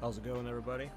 How's it going, everybody?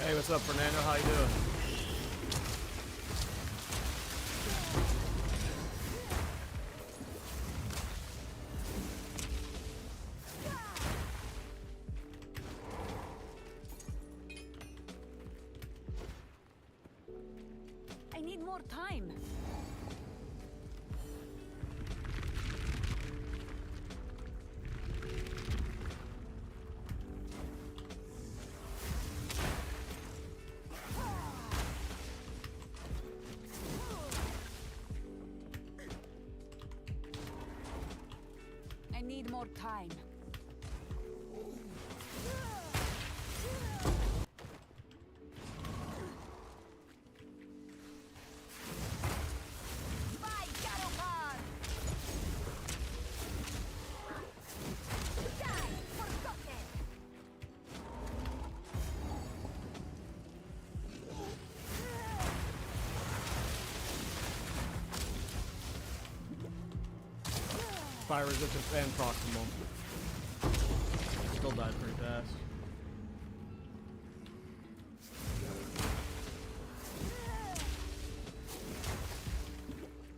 Hey, what's up, Fernando? How you doing? I need more time. I need more time. Fire resistance and proximal. Still died pretty fast.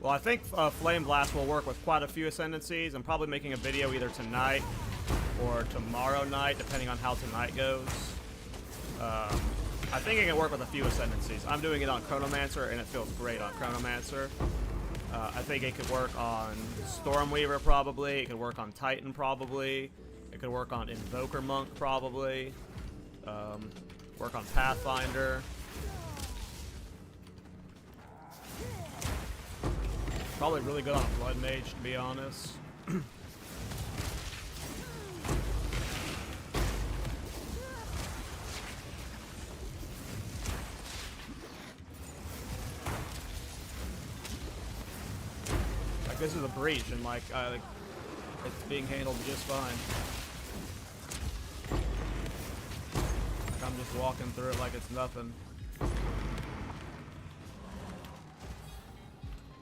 Well, I think Flameblast will work with quite a few Ascendancies. I'm probably making a video either tonight or tomorrow night, depending on how tonight goes. I think it can work with a few Ascendancies. I'm doing it on Chronomancer, and it feels great on Chronomancer. I think it could work on Stormweaver, probably. It could work on Titan, probably. It could work on Invoker Monk, probably. Work on Pathfinder. Probably really good on Blood Mage, to be honest. This is a breach, and like it's being handled just fine. Like, I'm just walking through it like it's nothing.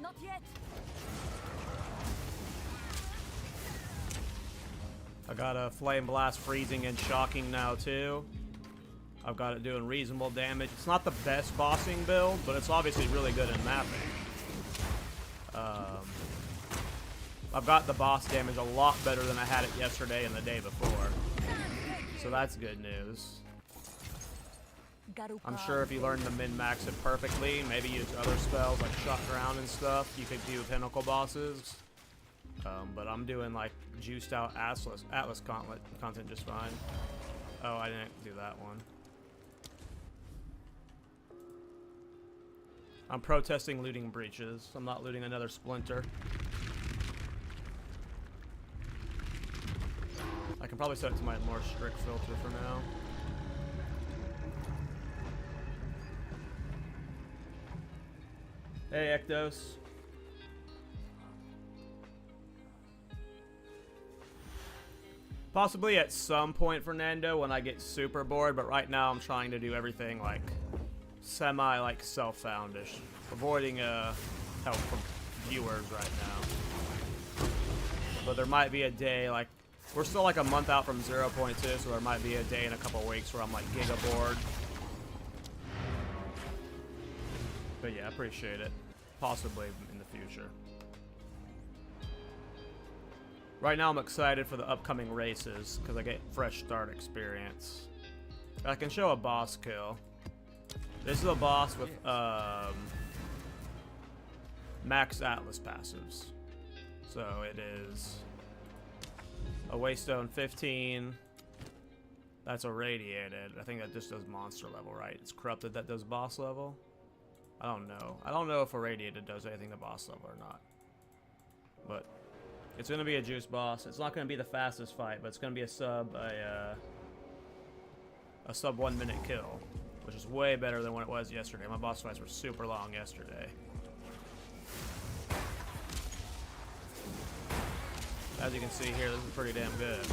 Not yet. I got a Flameblast freezing and shocking now too. I've got it doing reasonable damage. It's not the best bossing build, but it's obviously really good in mapping. I've got the boss damage a lot better than I had it yesterday and the day before. So that's good news. I'm sure if you learn to min-max it perfectly, maybe use other spells like Shot Ground and stuff, you could do pinnacle bosses. But I'm doing like juiced out Atlas content just fine. Oh, I didn't do that one. I'm protesting looting breaches. I'm not looting another splinter. I can probably set it to my more strict filter for now. Hey, Ektos. Possibly at some point, Fernando, when I get super bored, but right now I'm trying to do everything like semi like self-foundish, avoiding help from viewers right now. But there might be a day, like we're still like a month out from 0.2, so there might be a day in a couple weeks where I'm like giga bored. But yeah, I appreciate it. Possibly in the future. Right now I'm excited for the upcoming races because I get fresh start experience. I can show a boss kill. This is a boss with max Atlas passives. So it is a Waystone 15. That's irradiated. I think that just does monster level, right? It's corrupted that does boss level. I don't know. I don't know if irradiated does anything to boss level or not. But it's gonna be a juice boss. It's not gonna be the fastest fight, but it's gonna be a sub 1 minute kill, which is way better than what it was yesterday. My boss fights were super long yesterday. As you can see here, this is pretty damn good.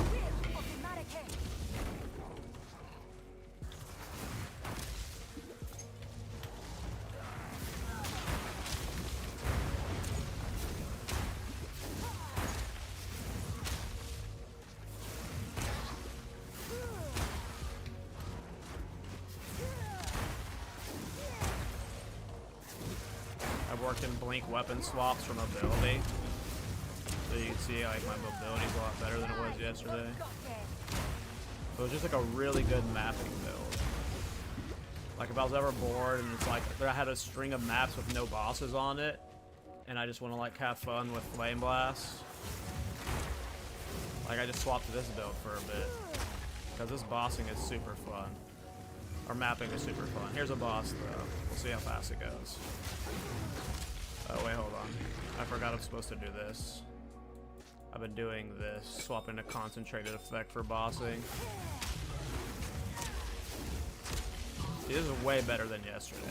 I worked in blink weapon swaps for mobility. So you can see like my mobility is a lot better than it was yesterday. So it was just like a really good mapping build. Like if I was ever bored and it's like I had a string of maps with no bosses on it, and I just want to like have fun with Flameblast, like I just swapped to this build for a bit because this bossing is super fun. Or mapping is super fun. Here's a boss though. We'll see how fast it goes. Oh wait, hold on. I forgot I'm supposed to do this. I've been doing this, swapping to concentrated effect for bossing. This is way better than yesterday.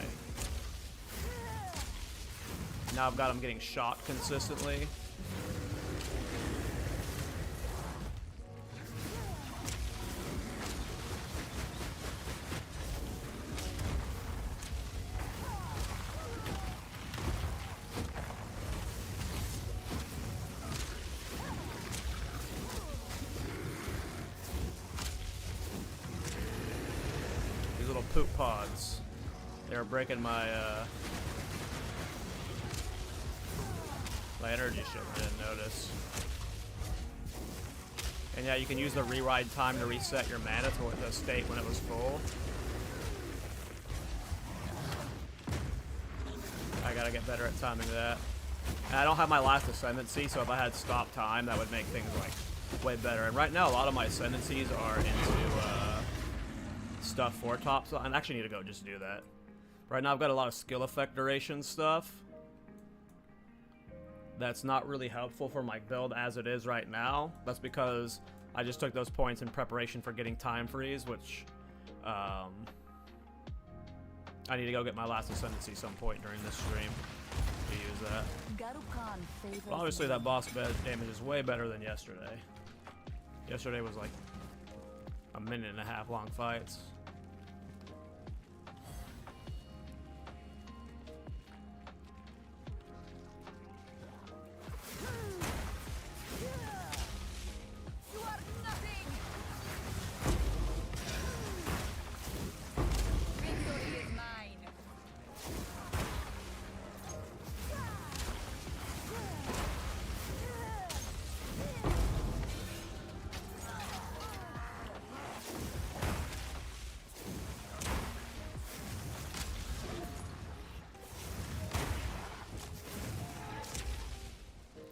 Now I've got him getting shot consistently. Poop pods. They were breaking my energy shield. I didn't notice. And yeah, you can use the rewrite time to reset your mana to the state when it was full. I gotta get better at timing that. And I don't have my last Ascendancy, so if I had stop time, that would make things like way better. And right now, a lot of my Ascendancies are into stuff for top, so I actually need to go just do that. Right now I've got a lot of skill effect duration stuff that's not really helpful for my build as it is right now. That's because I just took those points in preparation for getting time freeze, which I need to go get my last Ascendancy some point during this stream to use that. But obviously that boss damage is way better than yesterday. Yesterday was like a minute and a half long fights.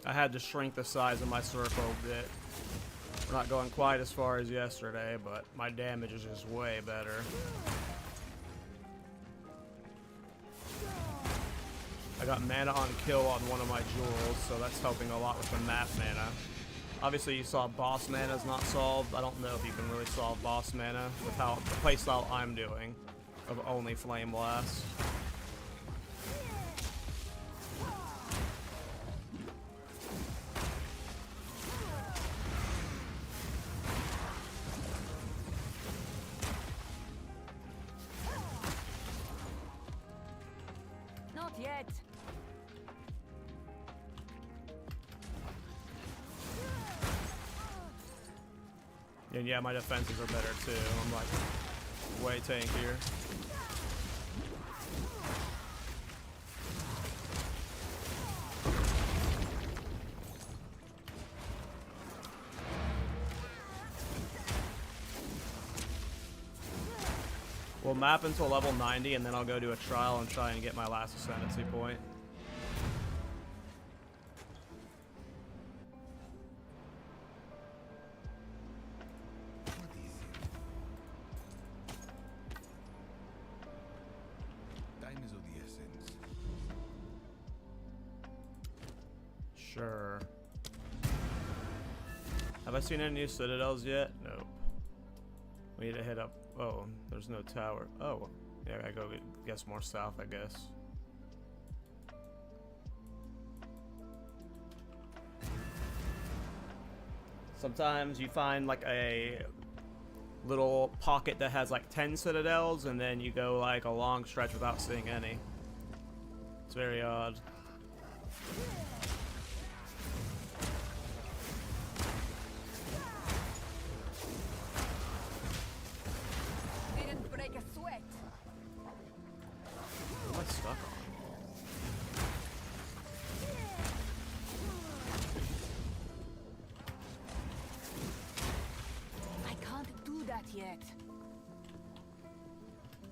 I had to shrink the size of my circle a bit. We're not going quite as far as yesterday, but my damage is just way better. I got mana on kill on one of my jewels, so that's helping a lot with the map mana. Obviously you saw boss mana is not solved. I don't know if you can really solve boss mana with how the playstyle I'm doing of only Flameblast. sweat. And yeah, my defenses are better too. I'm like way tankier. We'll map until level 90 and then I'll go do a trial and try and get my last Ascendancy point. Sure. Have I seen any new citadels yet? Nope. We need to hit up. Oh, there's no tower. Oh, yeah, I go guess more south, I guess. Sometimes you find like a little pocket that has like 10 citadels, and then you go like a long stretch without seeing any. It's very odd. Didn't break a sweat. What am I stuck on? I can't do that yet.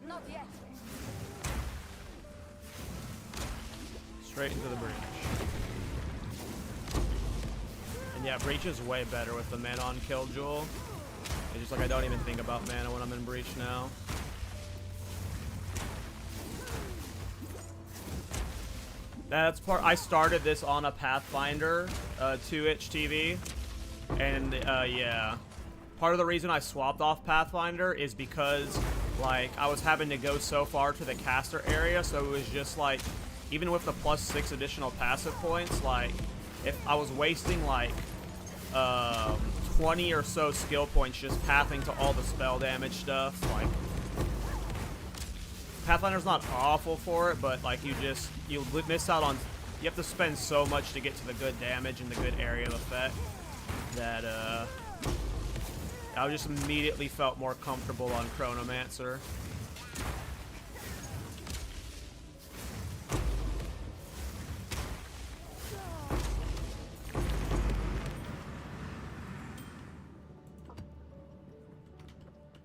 Not yet. Straight into the breach. And yeah, breach is way better with the mana on kill jewel. It's just like I don't even think about mana when I'm in breach now. That's part. I started this on a Pathfinder 2-inch TV, and yeah, part of the reason I swapped off Pathfinder is because like I was having to go so far to the caster area, so it was just like, even with the +6 additional passive points, like if I was wasting like 20 or so skill points just pathing to all the spell damage stuff, like Pathfinder's not awful for it, but like you miss out on, you have to spend so much to get to the good damage and the good area of effect that I just immediately felt more comfortable on Chronomancer.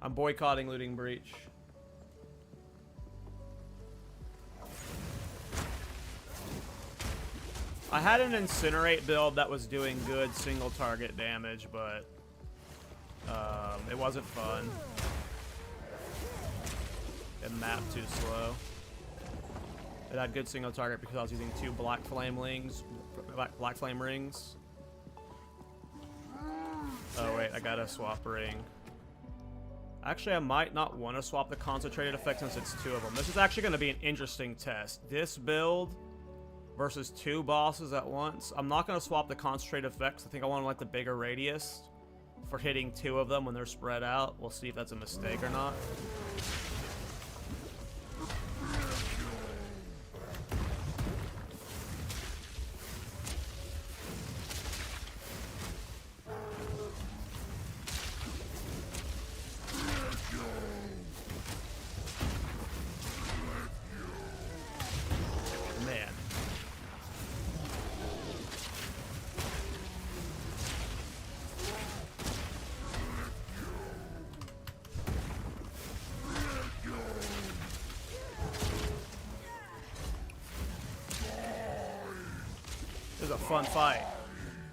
I'm boycotting looting breach. I had an incinerate build that was doing good single target damage, but it wasn't fun. It mapped too slow. It had good single target because I was using 2 black flame rings. Oh wait, I gotta swap a ring. Actually, I might not want to swap the concentrated effect since it's 2 of them. This is actually going to be an interesting test. This build versus 2 bosses at once. I'm not going to swap the concentrated effects. I think I want to let the bigger radius for hitting 2 of them when they're spread out. We'll see if that's a mistake or not. This is a fun fight.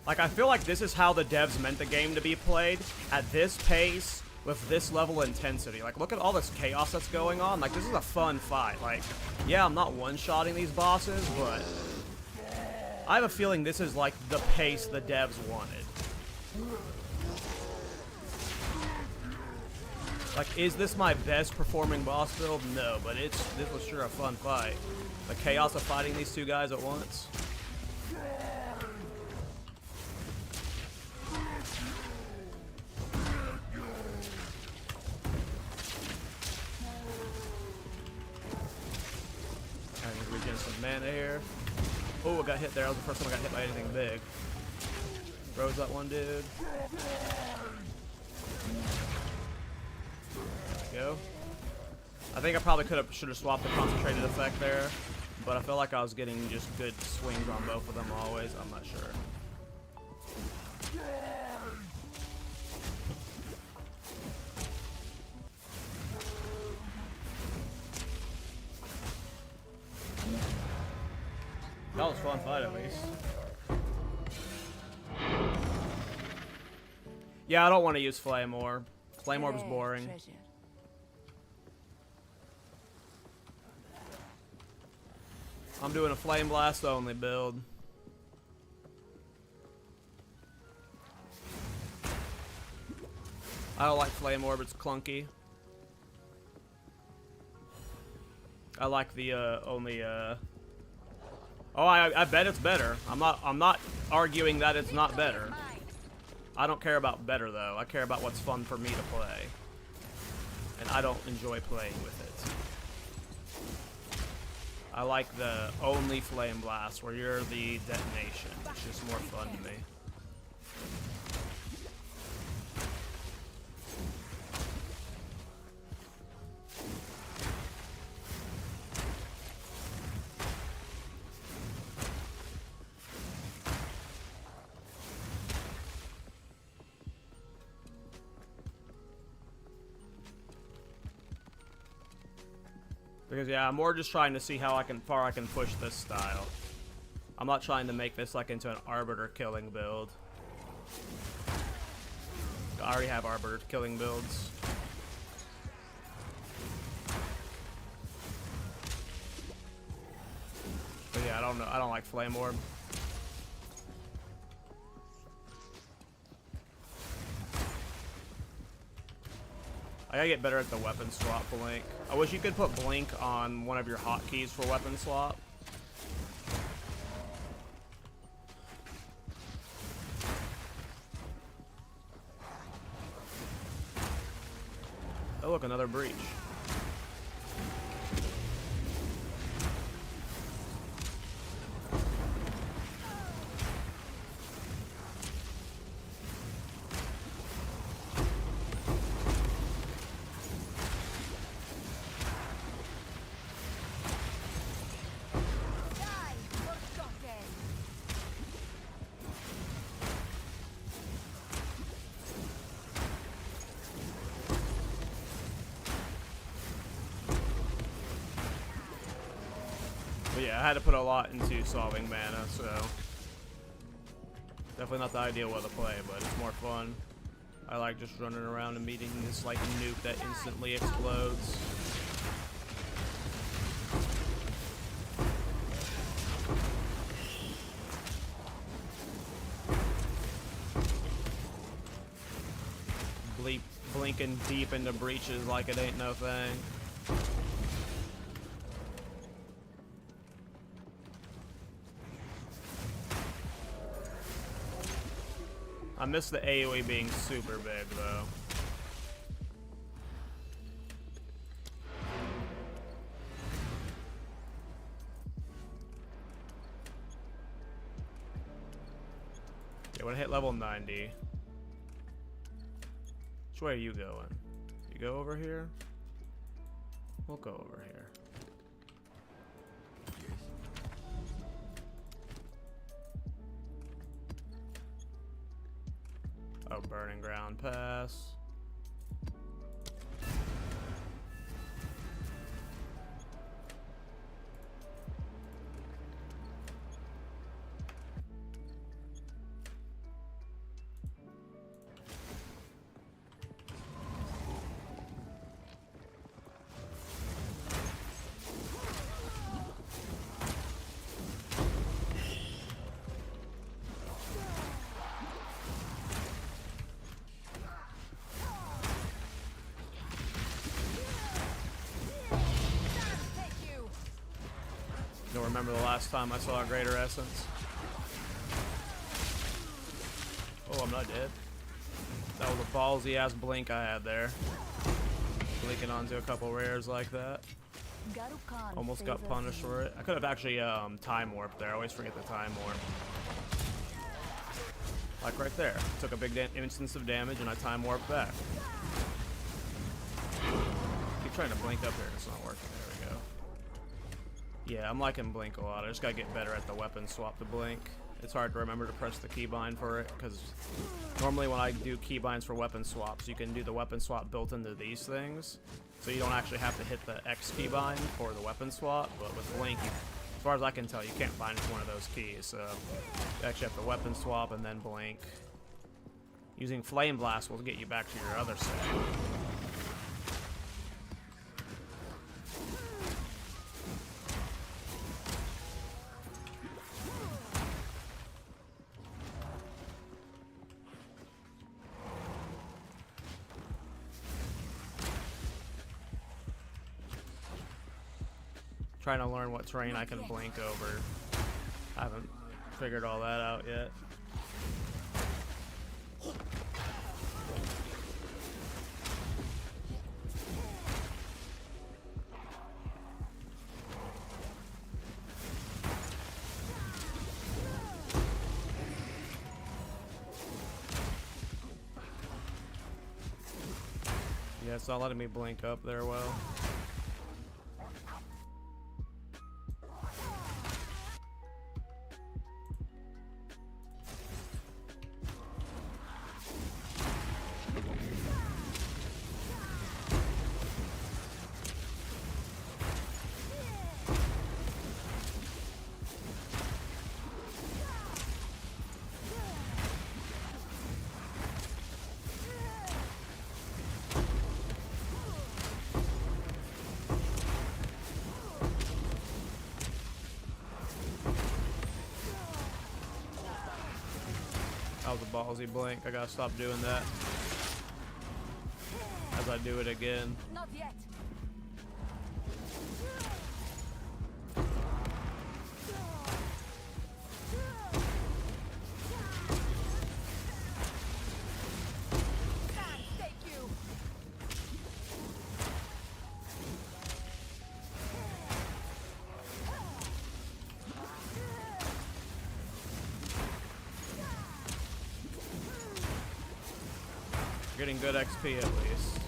Like, I feel like this is how the devs meant the game to be played, at this pace, with this level of intensity. Like, look at all this chaos that's going on. Like, this is a fun fight. Like, yeah, I'm not one-shotting these bosses, but I have a feeling this is, like, the pace the devs wanted. Like, is this my best performing boss build? No, but this was sure a fun fight. The chaos of fighting these 2 guys at once. mana here. Oh, I got hit there. That was the first time I got hit by anything big. Rose that one dude. There we go. I think I probably should have swapped the concentrated effect there, but I feel like I was getting just good swings on both of them always. I'm not sure. That was a fun fight at least. Yeah, I don't want to use Flame Orb. Flame Orb is boring. I'm doing a Flameblast only build. I don't like Flame Orb, it's clunky. I like the only oh, I bet it's better. I'm not arguing that it's not better. I don't care about better though. I care about what's fun for me to play. And I don't enjoy playing with it. I like the only Flame Blast where you're the detonation. It's just more fun to me. Because yeah, I'm more just trying to see how far I can push this style. I'm not trying to make this like into an Arbiter killing build. I already have Arbiter killing builds. But yeah, I don't know. I don't like Flame Orb. I gotta get better at the weapon swap blink. I wish you could put blink on one of your hotkeys for weapon swap. Oh look, another breach. But yeah, I had to put a lot into solving mana, so definitely not the ideal way to play, but it's more fun. I like just running around and meeting this like nuke that instantly explodes. Blinking deep into breaches like it ain't no thing. I miss the AoE being super big though. Yeah, when I hit level 90. Which way are you going? You go over here? We'll go over here. Oh, Burning Ground Pass. Don't remember the last time I saw a Greater Essence. Oh, I'm not dead. That was a ballsy ass blink I had there. Blinking onto a couple rares like that. Garukan Almost got favors punished you. for it. I could have actually time warped there. I always forget the time warp. Like right there. Took a big instance of damage and I time warped back. Keep trying to blink up here and it's not working. There we go. Yeah, I'm liking blink a lot. I just gotta get better at the weapon swap to blink. It's hard to remember to press the keybind for it because normally when I do keybinds for weapon swaps, you can do the weapon swap built into these things. So you don't actually have to hit the X keybind for the weapon swap, but with blink, as far as I can tell, you can't find one of those keys. So you actually have to weapon swap and then blink. Using Flameblast will get you back to your other set. Trying to learn what terrain I can blink over. I haven't figured all that out yet. Yeah, it's not letting me blink up there well. That was a ballsy blink. I gotta stop doing that. As I do it again. Not yet. Take you. Getting good XP at least.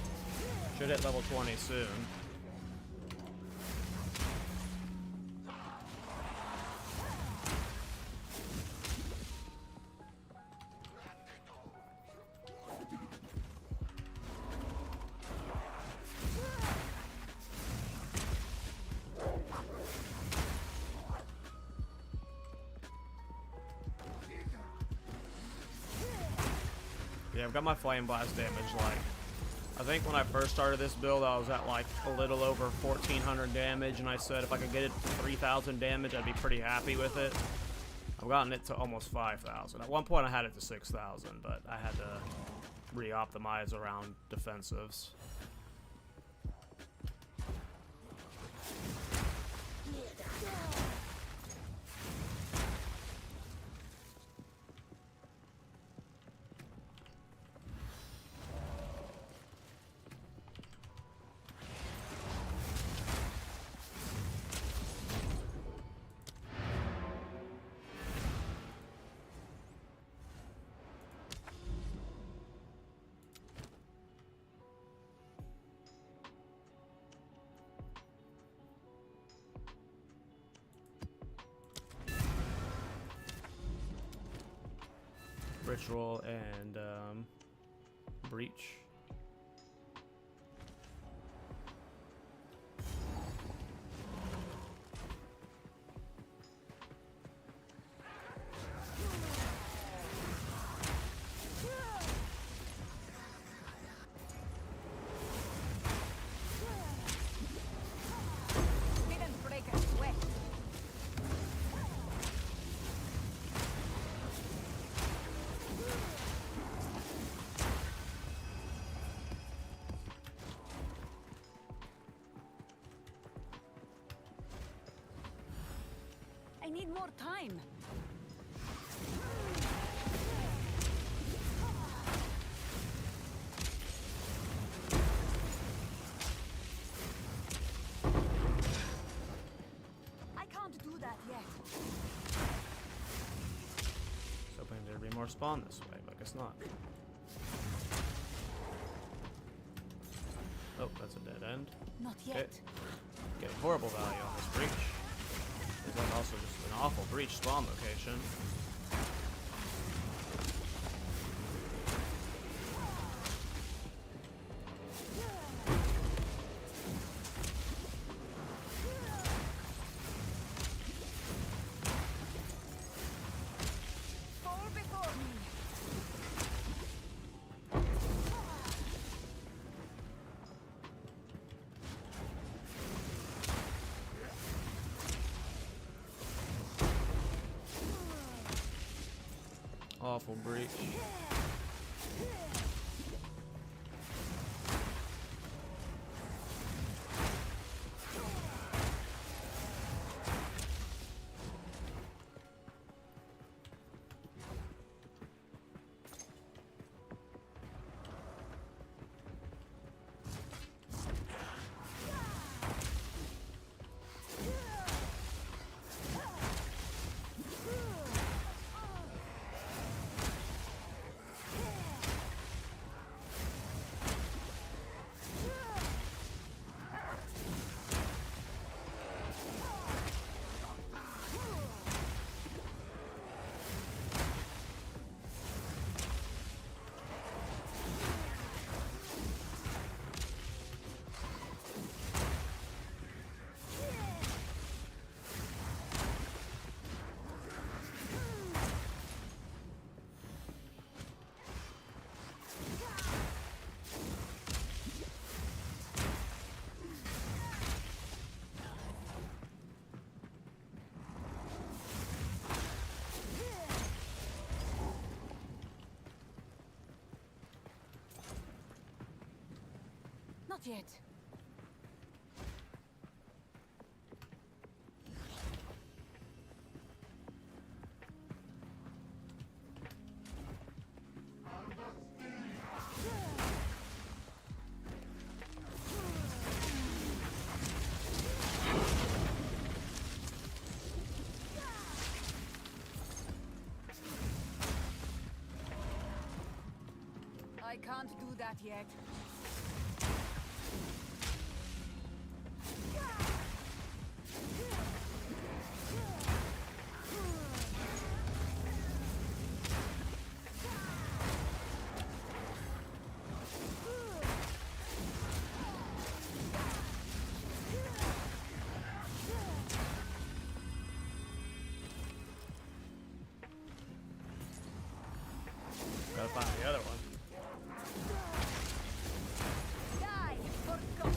Should hit level 20 soon. Yeah, I've got my Flameblast damage, like, I think when I first started this build, I was at like a little over 1,400 damage, and I said if I could get it to 3,000 damage, I'd be pretty happy with it. I've gotten it to almost 5,000. At one point I had it to 6,000, but I had to re-optimize around defensives. Ritual and Breach. Didn't break a sweat. I need more time. spawn this way, but I guess not. Oh, that's a dead end. Not yet. Okay. Getting horrible value on this breach. Is that also just an awful breach spawn location? Fall before me. Awful breach. Not yet. I can't do that yet. Gotta find the other one. Die, forgotten.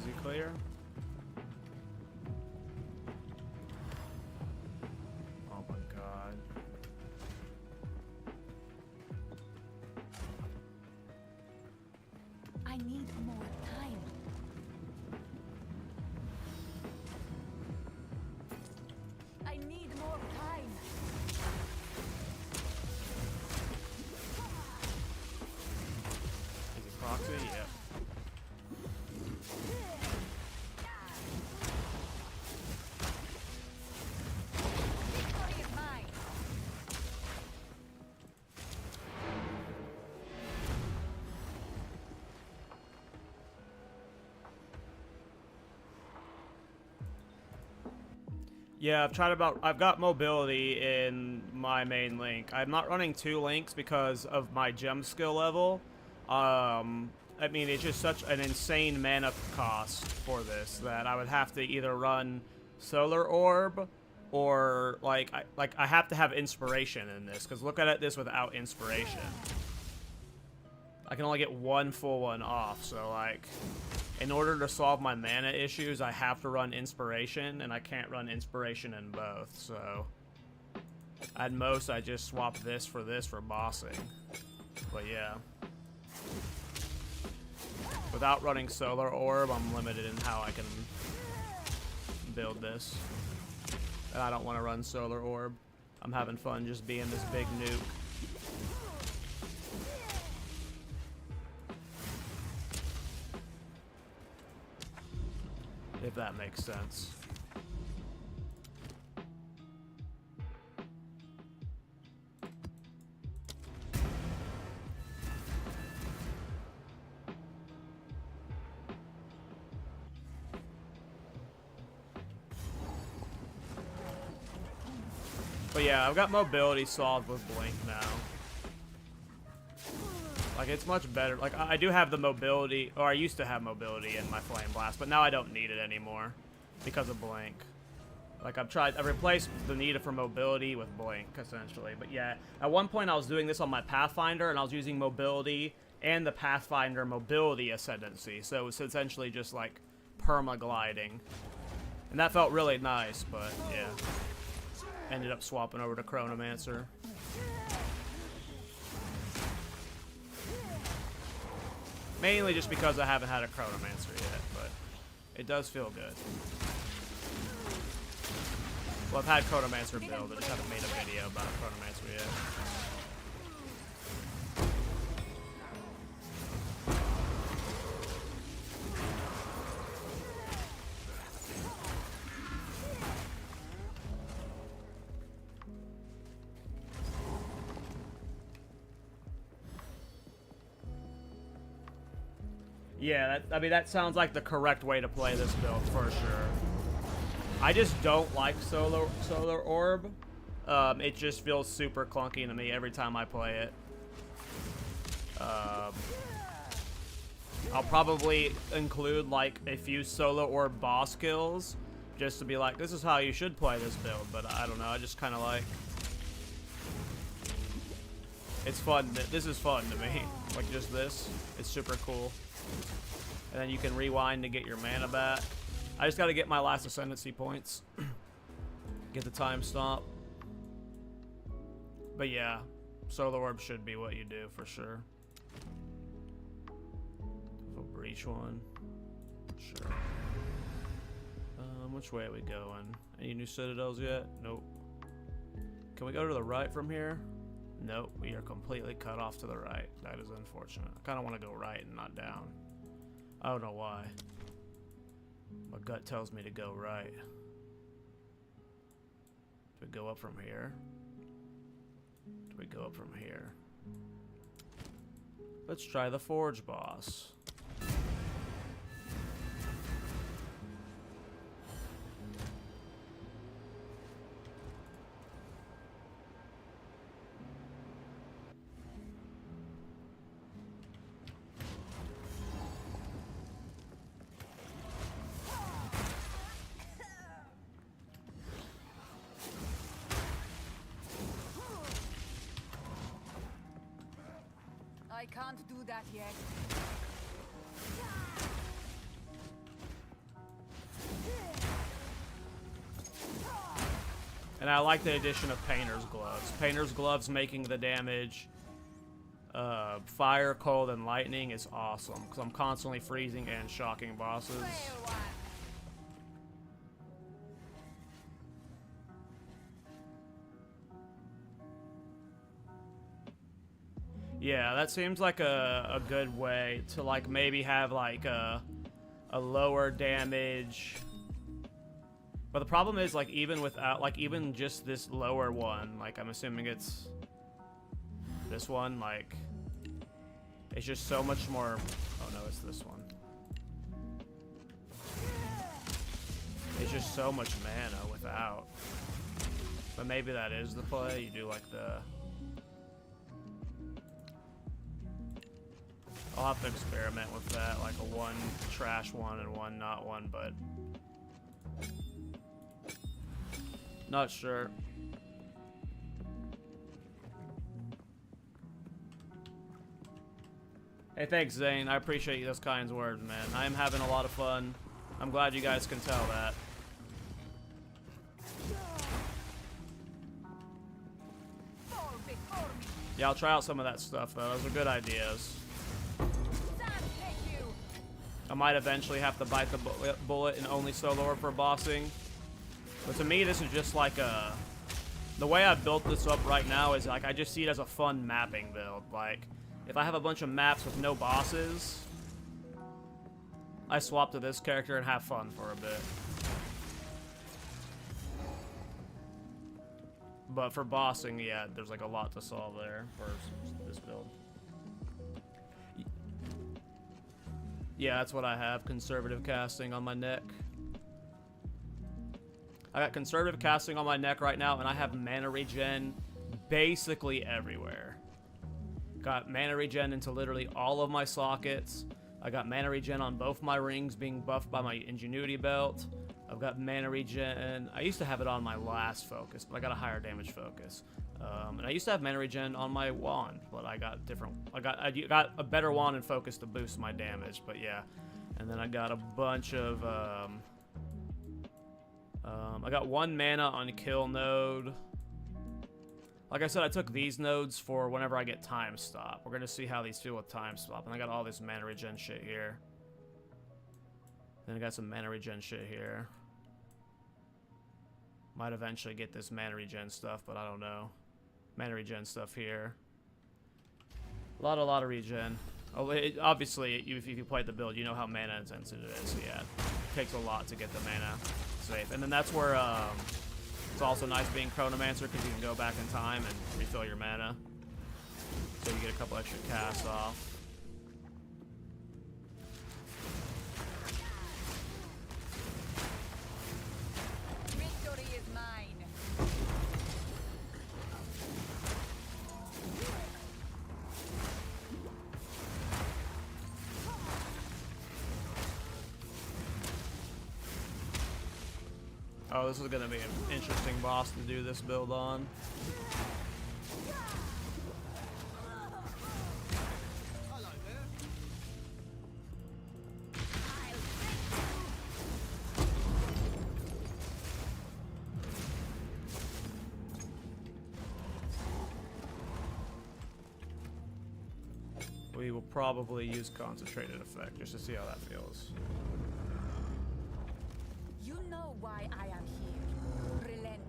Is he clear? Oh my god. I need more time. I need more time. Is he proxy? Yeah. Victory is mine. Yeah, I've got mobility in my main link. I'm not running 2 links because of my gem skill level. I mean, it's just such an insane mana cost for this that I would have to either run Solar Orb or I have to have inspiration in this, because look at this without inspiration. I can only get 1 full one off, so like in order to solve my mana issues, I have to run inspiration, and I can't run inspiration in both, so at most I just swap this for bossing. But yeah. Without running Solar Orb, I'm limited in how I can build this. And I don't want to run Solar Orb. I'm having fun just being this big nuke. If that makes sense. But yeah, I've got mobility solved with Blink now. Like, it's much better. Like, I do have the mobility, or I used to have mobility in my Flameblast, but now I don't need it anymore because of Blink. Like, I've replaced the need for mobility with Blink, essentially. But yeah, at one point I was doing this on my Pathfinder, and I was using mobility and the Pathfinder mobility Ascendancy. So it was essentially just, like, perma-gliding. And that felt really nice, but yeah. Ended up swapping over to Chronomancer. Mainly just because I haven't had a Chronomancer yet, but it does feel good. Well, I've had Chronomancer build, I just haven't made a video about Chronomancer yet. Yeah, I mean, that sounds like the correct way to play this build, for sure. I just don't like Solar Orb. It just feels super clunky to me every time I play it. I'll probably include, like, a few Solar Orb boss kills, just to be like, this is how you should play this build, but I don't know, I just kind of like... It's fun. This is fun to me. Like, just this. It's super cool. And then you can rewind to get your mana back. I just got to get my last Ascendancy points. Get the time stop. But yeah, Solar Orb should be what you do for sure. A breach one. Sure. Which way are we going? Any new citadels yet? Nope. Can we go to the right from here? Nope, we are completely cut off to the right. That is unfortunate. I kind of want to go right and not down. I don't know why. My gut tells me to go right. Do we go up from here? Do we go up from here? Let's try the Forge boss. I can't do that yet. And I like the addition of Painter's Gloves. Painter's Gloves making the damage fire, cold, and lightning is awesome. Because I'm constantly freezing and shocking bosses. Yeah, that seems like a good way to like maybe have like a lower damage. But the problem is like even without like even just this lower one, like I'm assuming it's this one, like it's just so much more. Oh no, it's this one. It's just so much mana without. But maybe that is the play. You do like the. I'll have to experiment with that, like a one trash one and one not one, but not sure. Hey, thanks, Zane. I appreciate those kinds words, man. I am having a lot of fun. I'm glad you guys can tell that. Yeah, I'll try out some of that stuff, though. Those are good ideas. I might eventually have to bite the bullet and only solo for bossing. But to me, this is just like a... The way I built this up right now is like I just see it as a fun mapping build. Like, if I have a bunch of maps with no bosses, I swap to this character and have fun for a bit. But for bossing, yeah, there's like a lot to solve there for this build. Yeah, that's what I have, conservative casting on my neck. I got conservative casting on my neck right now, and I have mana regen basically everywhere. Got mana regen into literally all of my sockets. I got mana regen on both my rings being buffed by my Ingenuity belt. I've got mana regen. I used to have it on my last focus, but I got a higher damage focus. And I used to have mana regen on my wand, but I got different. I got a better wand and focus to boost my damage. But yeah, and then I got a bunch of. I got 1 mana on kill node. Like I said, I took these nodes for whenever I get time stop. We're gonna see how these feel with time stop. And I got all this mana regen shit here. Then I got some mana regen shit here. Might eventually get this mana regen stuff, but I don't know. Mana regen stuff here. A lot of regen. Oh, obviously, if you play the build, you know how mana intensive it is. So yeah, it takes a lot to get the mana safe. And then that's where it's also nice being Chronomancer because you can go back in time and refill your mana. So you get a couple extra casts off. Oh, this is going to be an interesting boss to do this build on. We will probably use concentrated effect just to see how that feels. You know why I am here. Relent.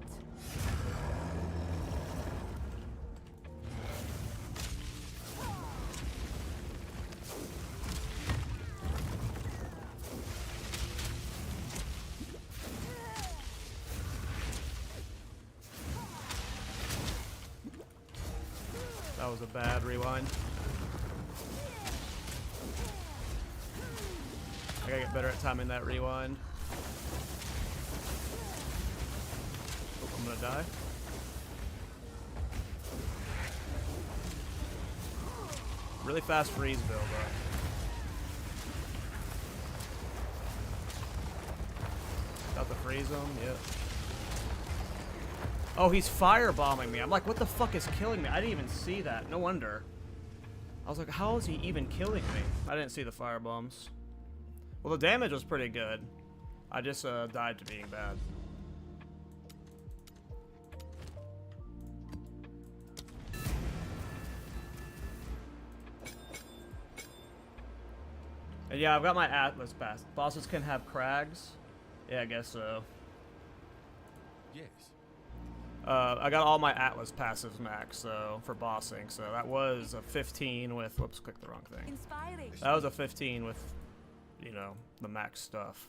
That was a bad rewind. I gotta get better at timing that rewind. Oh, I'm gonna die. Really fast freeze build up. Got to freeze him, yep. Oh, he's firebombing me. I'm like, what the fuck is killing me? I didn't even see that. No wonder. I was like, how is he even killing me? I didn't see the firebombs. Well, the damage was pretty good. I just died to being bad. And yeah, I've got my Atlas pass. Bosses can have crags. Yeah, I guess so. Yes. I got all my Atlas passives max, so for bossing. So that was a 15 with. Whoops, clicked the wrong thing. Inspiring. That was a 15 with, you know, the max stuff.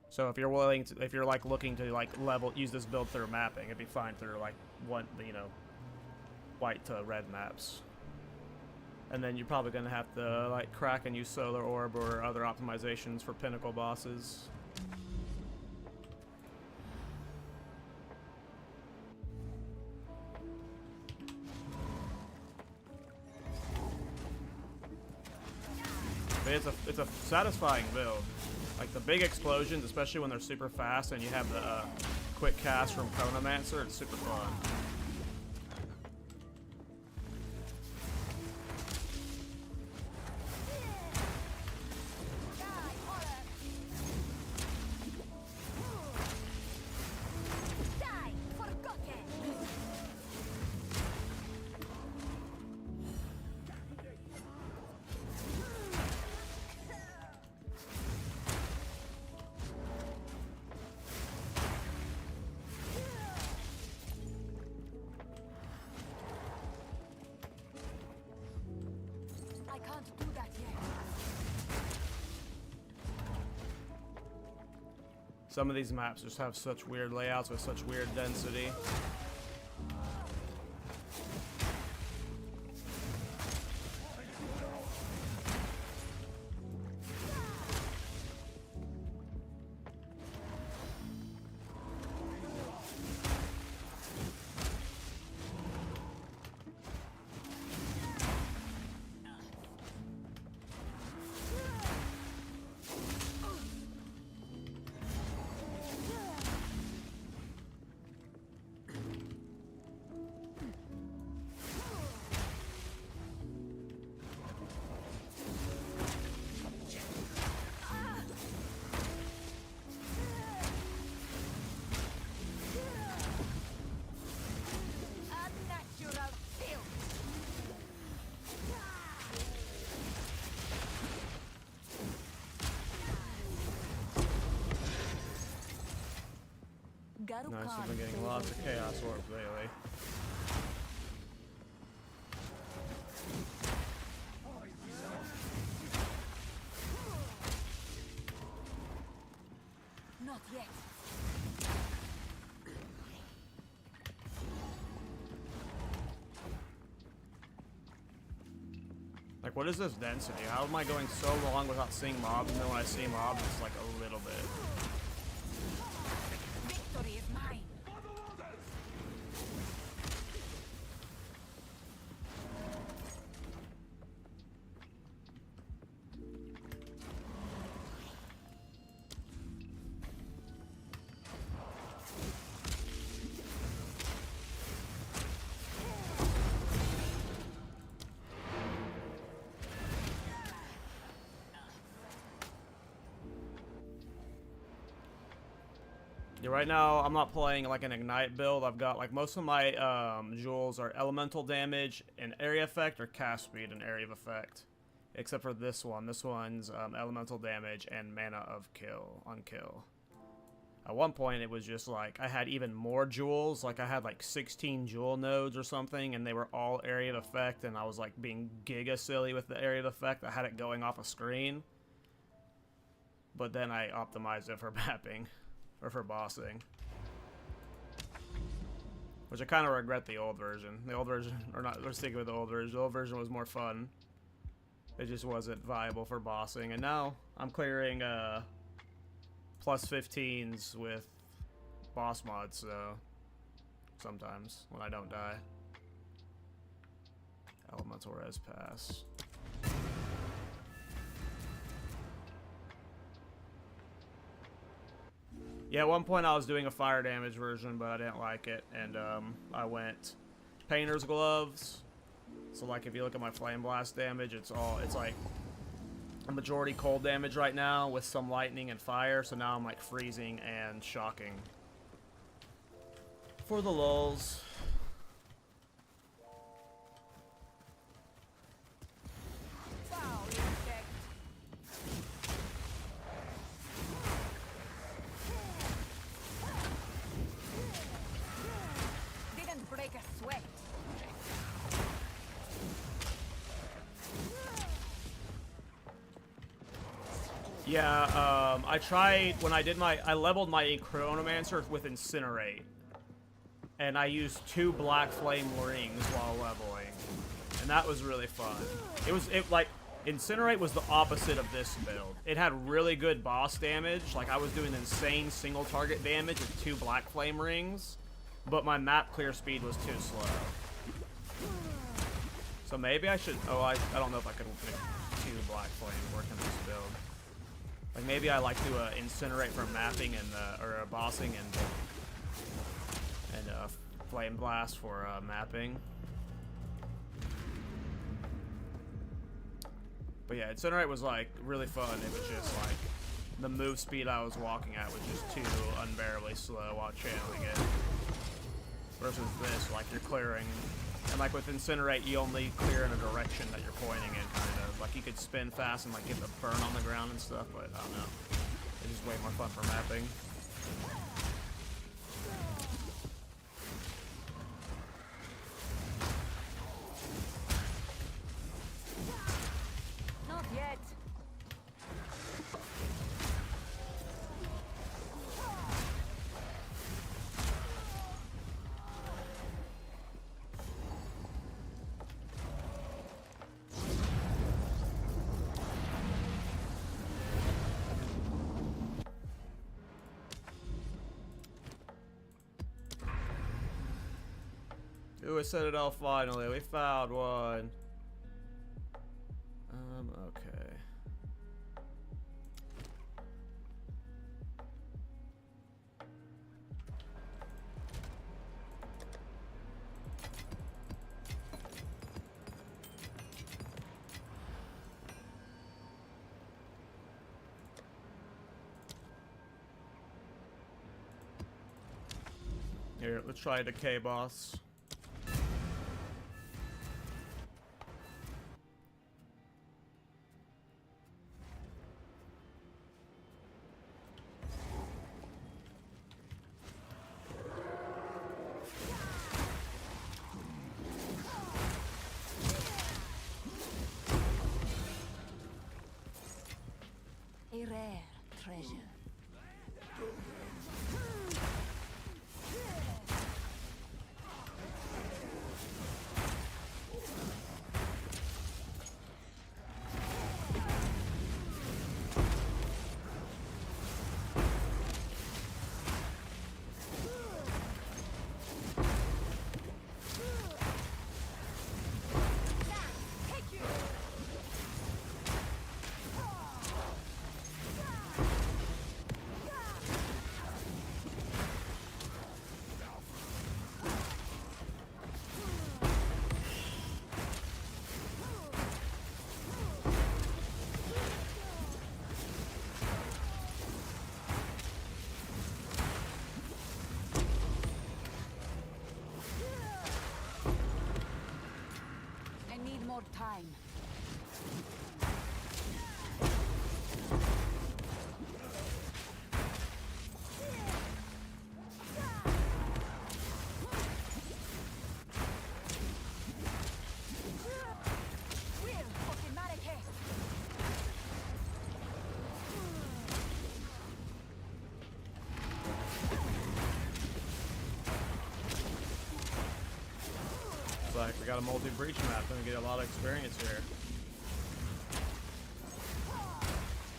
So if you're willing to, if you're like looking to like use this build through mapping, it'd be fine through like white to red maps. And then you're probably gonna have to like crack and use Solar Orb or other optimizations for pinnacle bosses. But it's a satisfying build. Like the big explosions, especially when they're super fast and you have the quick cast from Chronomancer, it's super fun. Some of these maps just have such weird layouts with such weird density. Nice, I've been getting lots of Chaos Orbs lately. Not yet. Like, what is this density? How am I going so long without seeing mobs, and then when I see mobs, it's like a little bit. Victory is mine. Yeah, right now I'm not playing like an ignite build. I've got like most of my jewels are elemental damage and area effect, or cast speed and area of effect, except for this one. This one's elemental damage and mana of kill on kill. At one point it was just like I had even more jewels, like I had like 16 jewel nodes or something, and they were all area of effect, and I was like being giga silly with the area of effect. I had it going off a screen, but then I optimized it for mapping. Or for bossing. Which I kind of regret the old version. The old version, or not, we're sticking with the old version. The old version was more fun. It just wasn't viable for bossing. And now I'm clearing plus 15s with boss mods, so sometimes when I don't die. Elemental res pass. Yeah, at one point I was doing a fire damage version, but I didn't like it, and I went painter's gloves. So like if you look at my Flameblast damage, it's like a majority cold damage right now with some lightning and fire, so now I'm like freezing and shocking. For the lulz. Wow, insect. Didn't break a sweat. Yeah, I tried when I leveled my Chronomancer with Incinerate. And I used 2 black flame rings while leveling. And that was really fun. Incinerate was the opposite of this build. It had really good boss damage. Like, I was doing insane single target damage with 2 black flame rings. But my map clear speed was too slow. So maybe I should, I don't know if I could pick 2 black flame working this build. Like, maybe I like to Incinerate for mapping and, or bossing and Flameblast for mapping. But yeah, Incinerate was like really fun. It was just like the move speed I was walking at was just too unbearably slow while channeling it. Versus this, like you're clearing, and like with Incinerate, you only clear in a direction that you're pointing in, kind of. Like you could spin fast and like get the burn on the ground and stuff, but I don't know. It's just way more fun for mapping. Not yet. Ooh, I said it all finally. We found one. Okay. Here, let's try the K boss. A rare treasure. More time. Like we got a multi-breach map and we get a lot of experience here.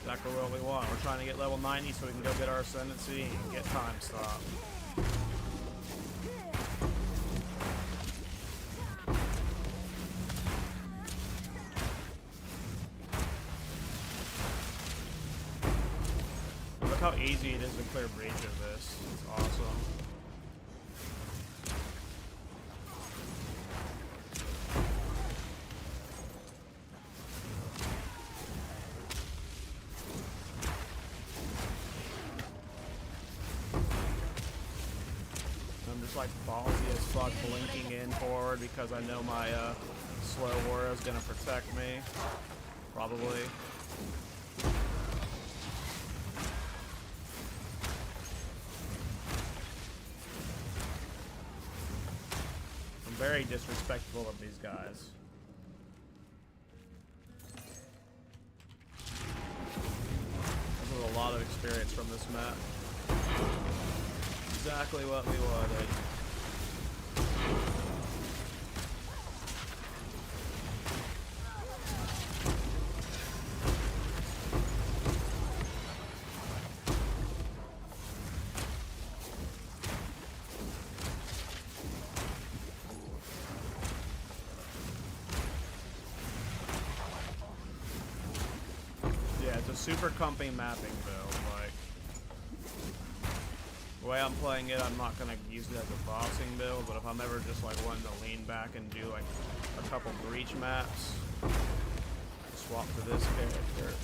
Exactly what we want. We're trying to get level 90 so we can go get our Ascendancy and get time stop. Look how easy it is to clear breach of this. It's awesome. Like ballsy as fuck blinking in forward because I know my slow aura is gonna protect me. Probably. I'm very disrespectful of these guys. This is a lot of experience from this map. Exactly what we wanted. Yeah, it's a super comping mapping build. Like, the way I'm playing it, I'm not gonna use it as a bossing build, but if I'm ever just like wanting to lean back and do like a couple breach maps, swap to this character.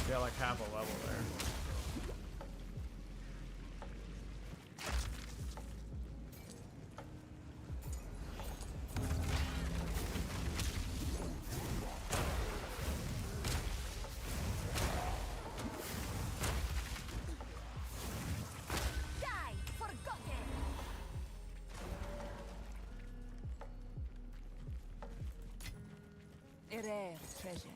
Yeah, like half a level there. Die, forgotten. A rare treasure.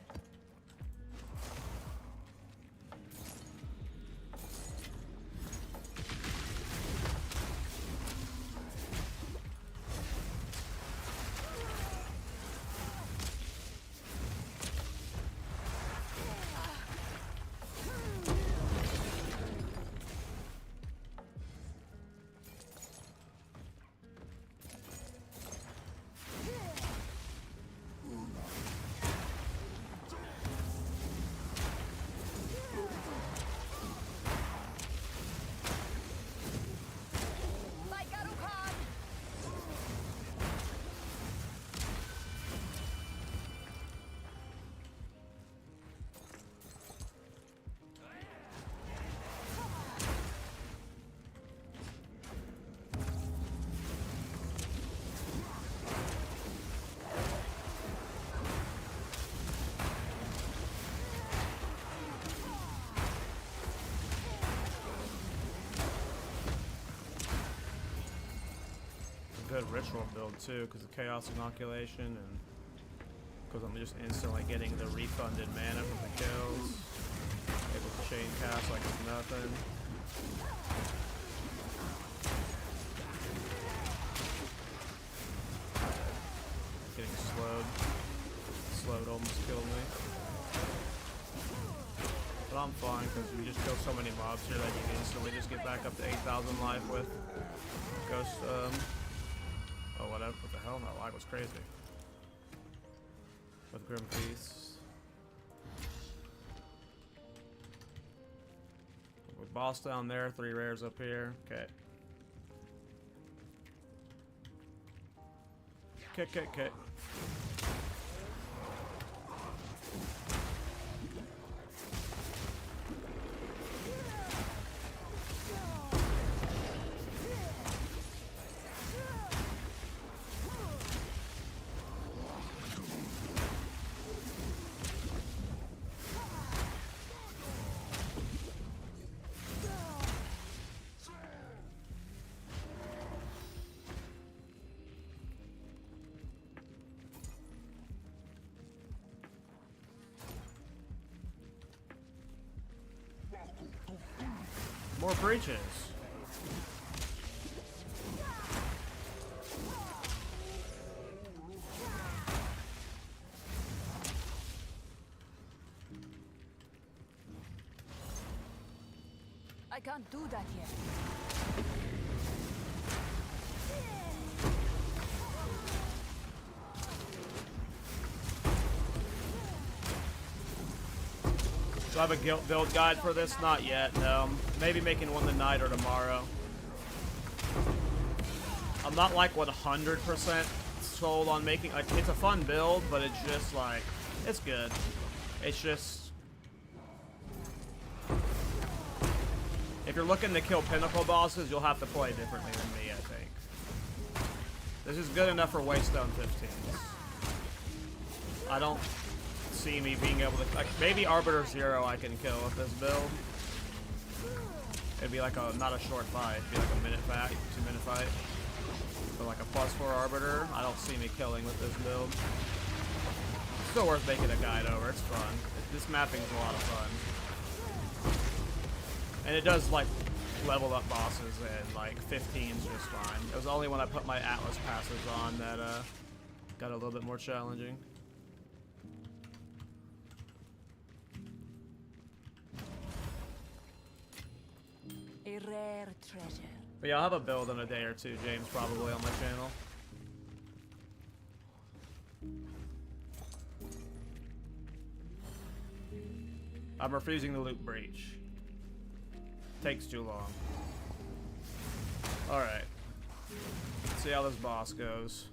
Good ritual build too, because of chaos inoculation and because I'm just instantly getting the refunded mana from the kills. Able to chain cast like it's nothing. Getting slowed. Slowed almost killed me. But I'm fine because you just kill so many mobs here that you can instantly just get back up to 8,000 life with Ghost. Oh, whatever. What the hell? That lag was crazy. With Grim Feast. We boss down there, 3 rares up here. Okay. Okay. More breaches. I can't do that yet. Do I have a guild build guide for this? Not yet, no. Maybe making one tonight or tomorrow. I'm not like 100% sold on making, like, it's a fun build, but it's just like, it's good. It's just... if you're looking to kill pinnacle bosses, you'll have to play differently than me, I think. This is good enough for Waystone 15s. I don't see me being able to... like, maybe Arbiter 0 I can kill with this build. It'd be like a... not a short fight. It'd be like a minute fight, 2-minute fight. But like a +4 Arbiter, I don't see me killing with this build. Still worth making a guide over. It's fun. This mapping's a lot of fun. And it does, like, level up bosses and, like, 15's just fine. It was only when I put my Atlas passes on that, got a little bit more challenging. A rare treasure. But yeah, I'll have a build in a day or two, James, probably on my channel. I'm refusing the loot breach. Takes too long. Alright. Let's see how this boss goes.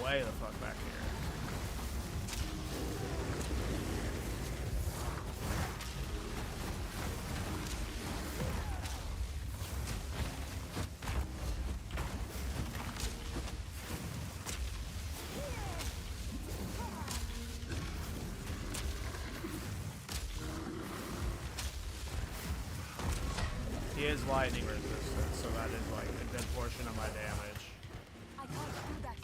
Way the fuck back here. He is lightning resistant, so that is like a good portion of my damage. I can't do that.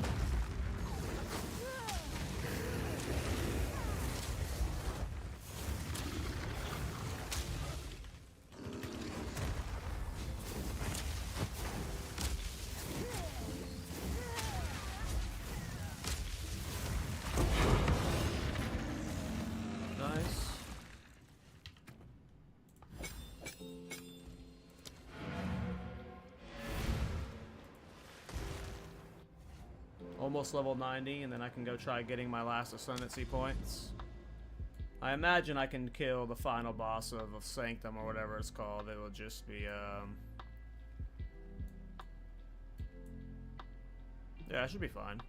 Almost level 90, and then I can go try getting my last Ascendancy points. I imagine I can kill the final boss of Sanctum or whatever it's called. It will just be, yeah, it should be fine.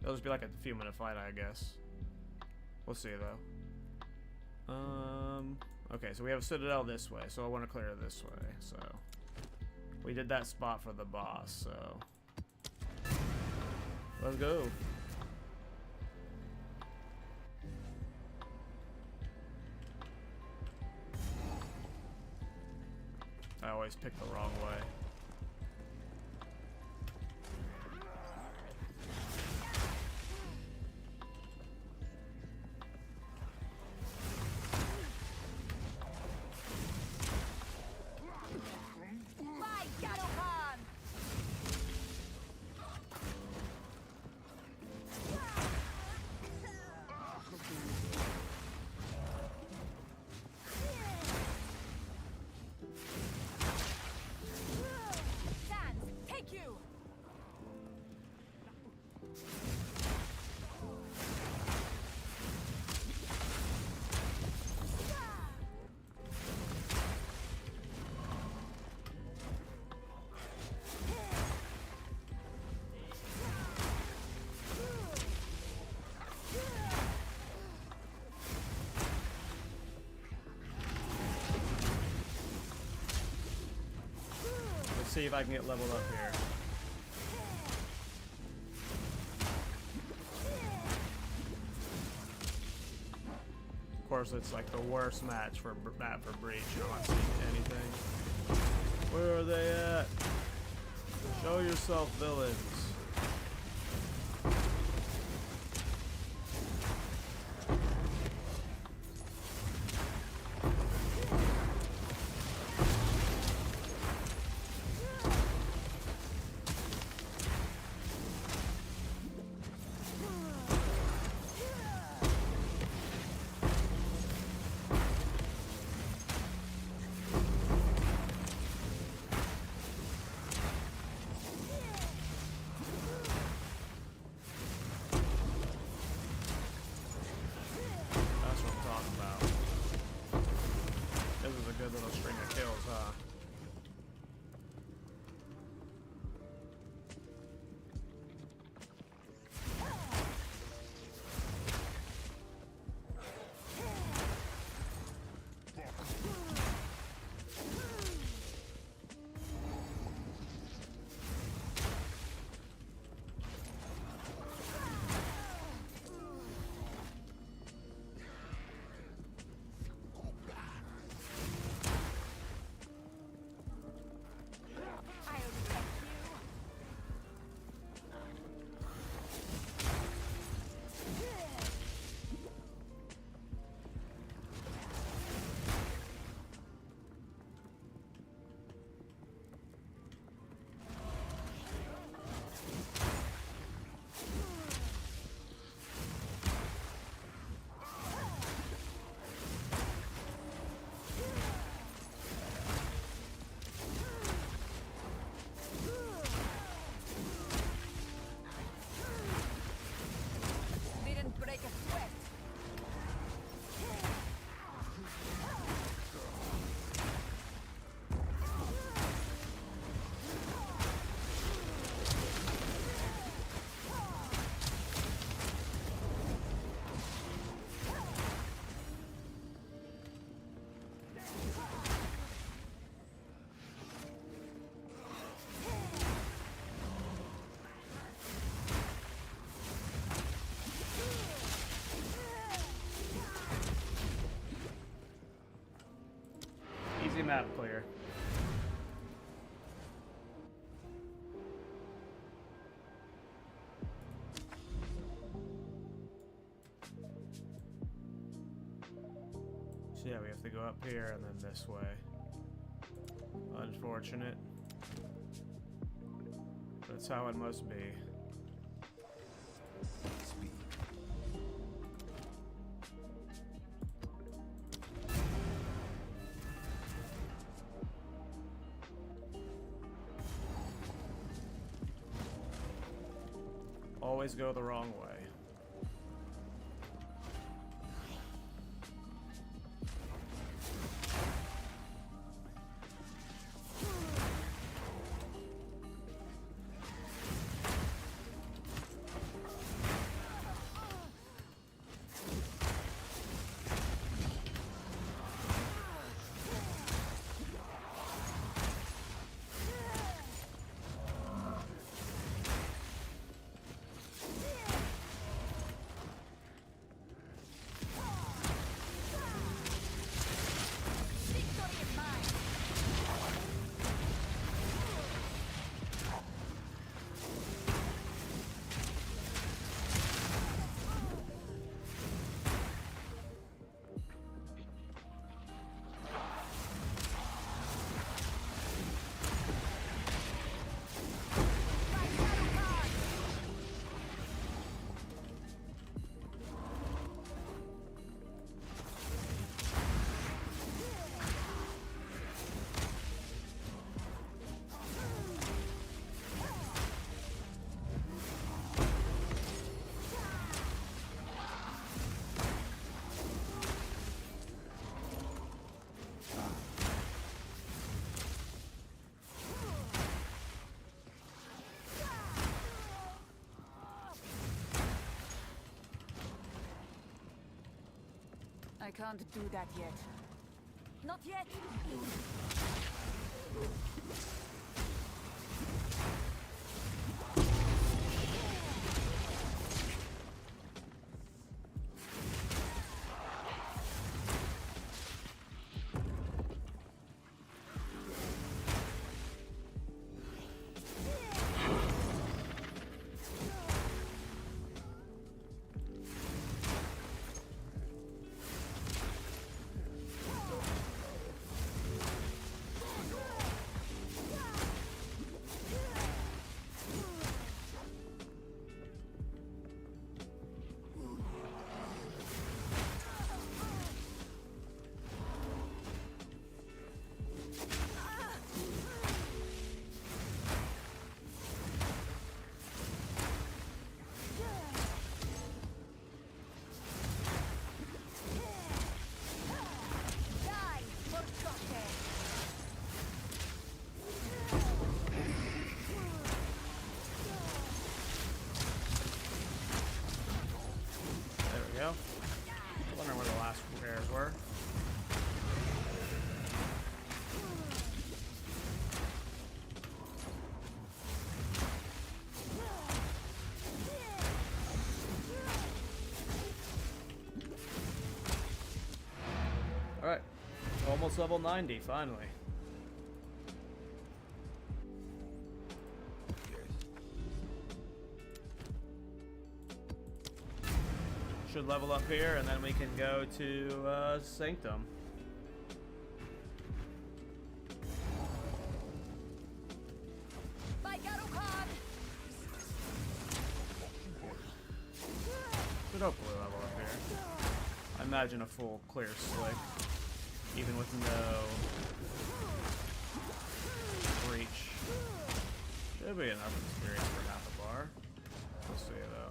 It'll just be like a few-minute fight, I guess. We'll see, though. Okay, so we have a Citadel this way, so I want to clear it this way, so... we did that spot for the boss, so... let's go. I always pick the wrong way. See if I can get leveled up here. Of course, it's like the worst match for Breach. You're not seeing anything. Where are they at? Show yourself, villains. map clear. So yeah, we have to go up here and then this way. Unfortunate. That's how it must be. Speed. Always go the wrong way. I can't do that yet. Not yet! Go. I wonder where the last pairs were. Alright. Almost level 90, finally. Should level up here, and then we can go to Sanctum. Should hopefully level up here. I imagine a full clear slick, even with no breach. Should be enough experience for half a bar. We'll see though.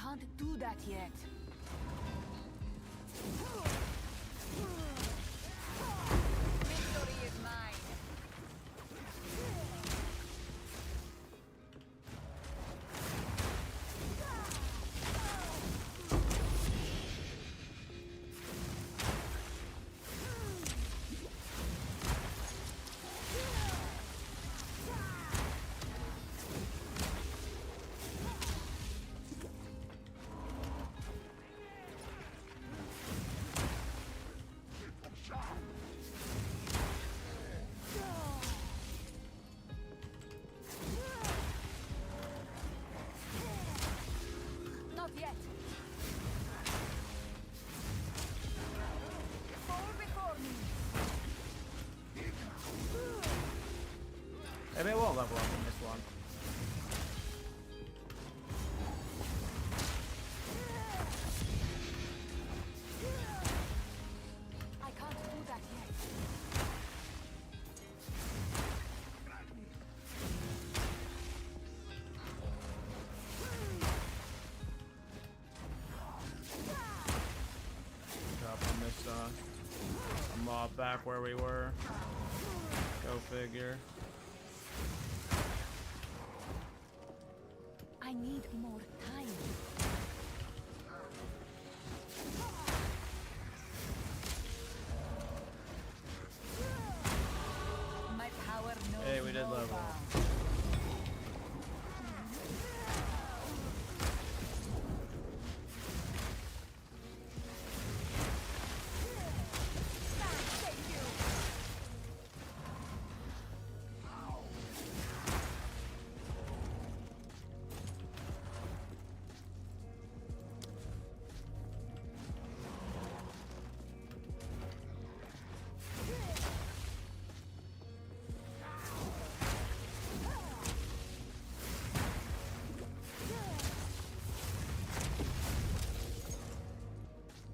can't do that yet. Victory is mine. Not yet. Fall before me. Maybe it won't level up in this one. I can't do that yet. Drop on this a mob back where we were. Go figure. I need more time. My power knows Hey, we did no level. bounds. Thank you.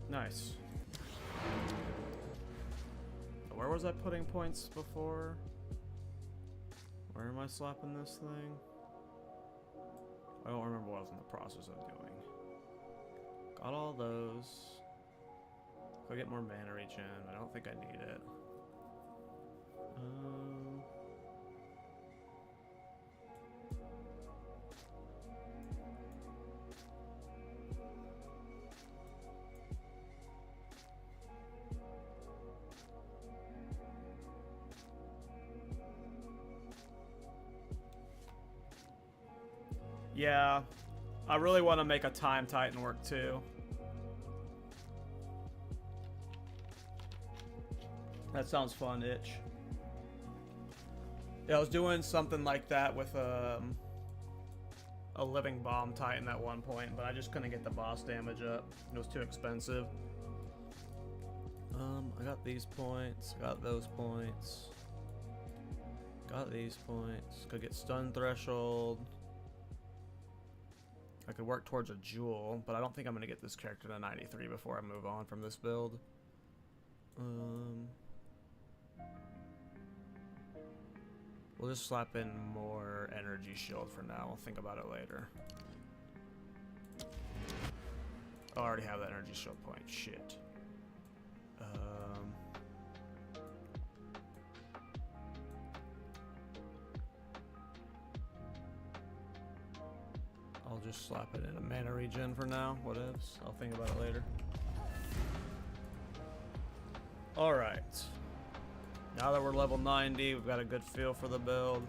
Nice. Where was I putting points before? Where am I slapping this thing? I don't remember what I was in the process of doing. Got all those. Go get more mana regen. I don't think I need it. Yeah, I really want to make a Time Titan work too. That sounds fun, Itch. Yeah, I was doing something like that with a Living Bomb Titan at one point, but I just couldn't get the boss damage up. It was too expensive. I got these points, got those points, got these points. Could get stun threshold. I could work towards a jewel, but I don't think I'm gonna get this character to 93 before I move on from this build. We'll just slap in more energy shield for now. We'll think about it later. Oh, I already have that energy shield point. Shit. I'll just slap it in a mana regen for now. Whatevs. I'll think about it later. Alright. Now that we're level 90, we've got a good feel for the build.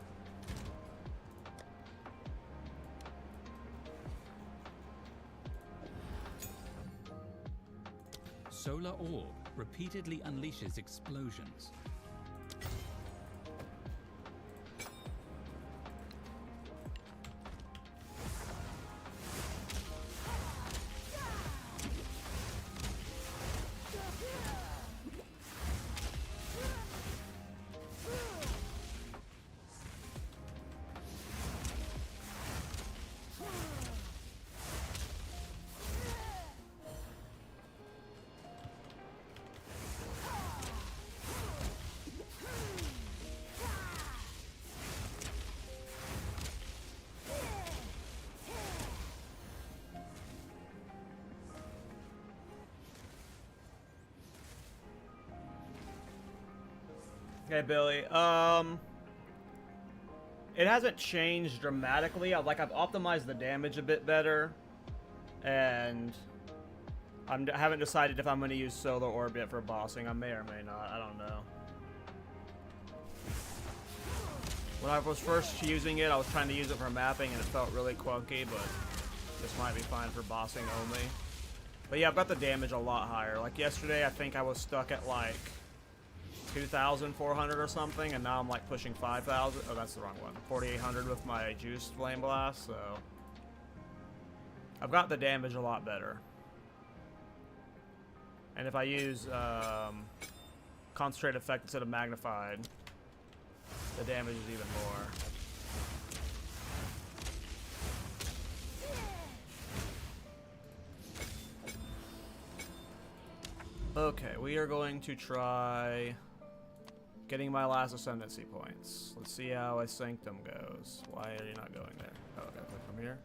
Solar Orb repeatedly unleashes explosions. Okay, Billy. It hasn't changed dramatically. I've optimized the damage a bit better, and I haven't decided if I'm going to use Solar Orb yet for bossing. I may or may not. I don't know. When I was first using it, I was trying to use it for mapping, and it felt really clunky, but this might be fine for bossing only. But yeah, I've got the damage a lot higher. Like yesterday, I think I was stuck at like 2,400 or something, and now I'm like pushing 5,000. Oh, that's the wrong one. 4,800 with my juiced Flameblast, so I've got the damage a lot better. And if I use concentrate effect instead of magnified, the damage is even more. Okay, we are going to try getting my last Ascendancy points. Let's see how a Sanctum goes. Why are you not going there? Oh, okay, click from here.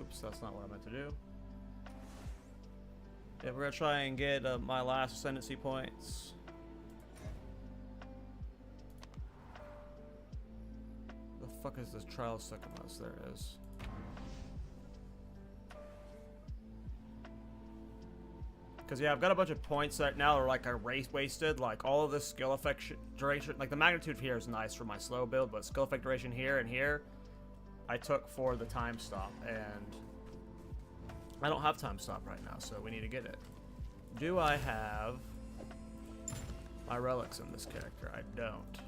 Oops, that's not what I meant to do. Yeah, we're gonna try and get my last Ascendancy points. The fuck is this Trial Sycamus? There it is. Because, yeah, I've got a bunch of points that now are, like, wasted. Like, all of this skill effect duration. Like, the magnitude here is nice for my slow build, but skill effect duration here and here, I took for the time stop. And I don't have time stop right now, so we need to get it. Do I have my relics in this character? I don't.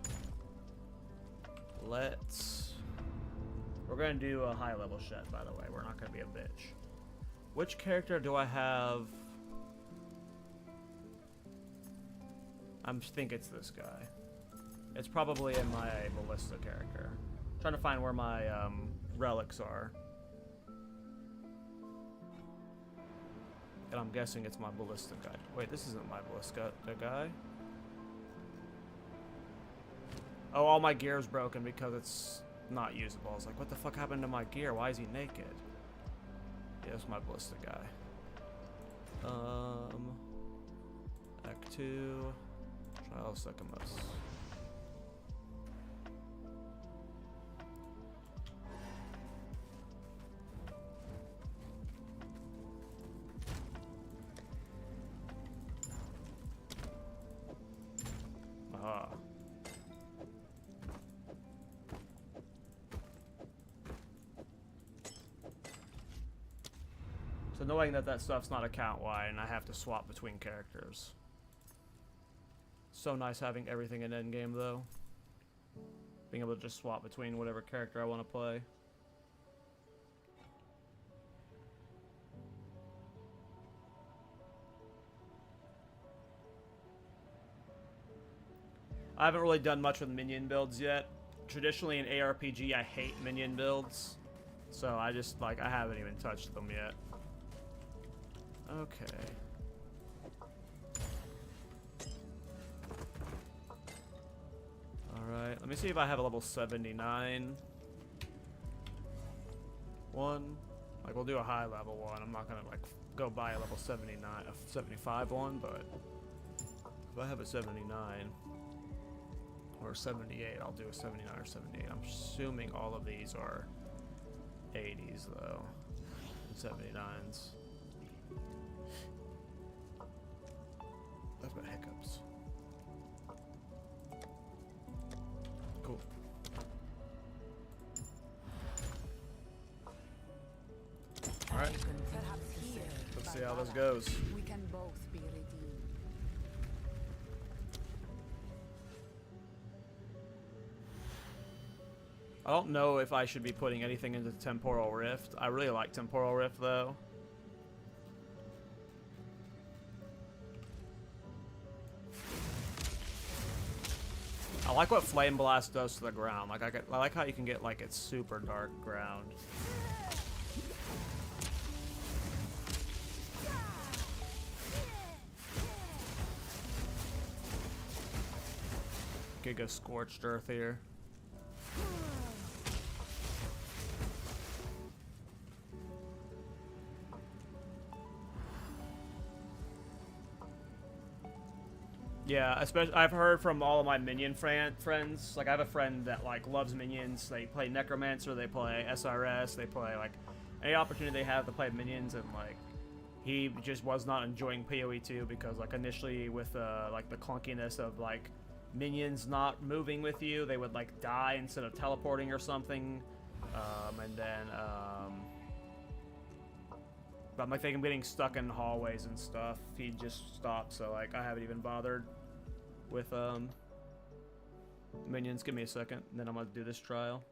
We're going to do a high-level shed, by the way. We're not going to be a bitch. Which character do I have? I think it's this guy. It's probably in my Ballista character. I'm trying to find where my relics are. And I'm guessing it's my Ballista guy. Wait, this isn't my Ballista guy. Oh, all my gear's broken because it's not usable. I was like, what the fuck happened to my gear? Why is he naked? Yeah, it's my Ballista guy. Act 2. Trial Sycamus. Ah. It's annoying that that stuff's not account-wide and I have to swap between characters. So nice having everything in endgame, though. Being able to just swap between whatever character I want to play. I haven't really done much with minion builds yet. Traditionally in ARPG, I hate minion builds. So I just, like, I haven't even touched them yet. Okay. Alright, let me see if I have a level 79 one. Like, we'll do a high level one. I'm not gonna, like, go buy a level 79, a 75 one, but if I have a 79 or 78, I'll do a 79 or 78. I'm assuming all of these are 80s, though, and 79s. I've got hiccups. Cool. Alright. Let's see how this goes. We can both be redeemed. I don't know if I should be putting anything into Temporal Rift. I really like Temporal Rift, though. I like what Flameblast does to the ground. Like I like how you can get like it's super dark ground. Giga Scorched Earth here. Yeah, especially I've heard from all of my minion friends. Like I have a friend that like loves minions. They play Necromancer, they play SRS, they play like any opportunity they have to play minions, and like he just was not enjoying PoE 2 because like initially with like the clunkiness of like minions not moving with you, they would like die instead of teleporting or something, and then but like I'm getting stuck in hallways and stuff. He just stopped, so like I haven't even bothered with minions. Give me a second, and then I'm gonna do this trial.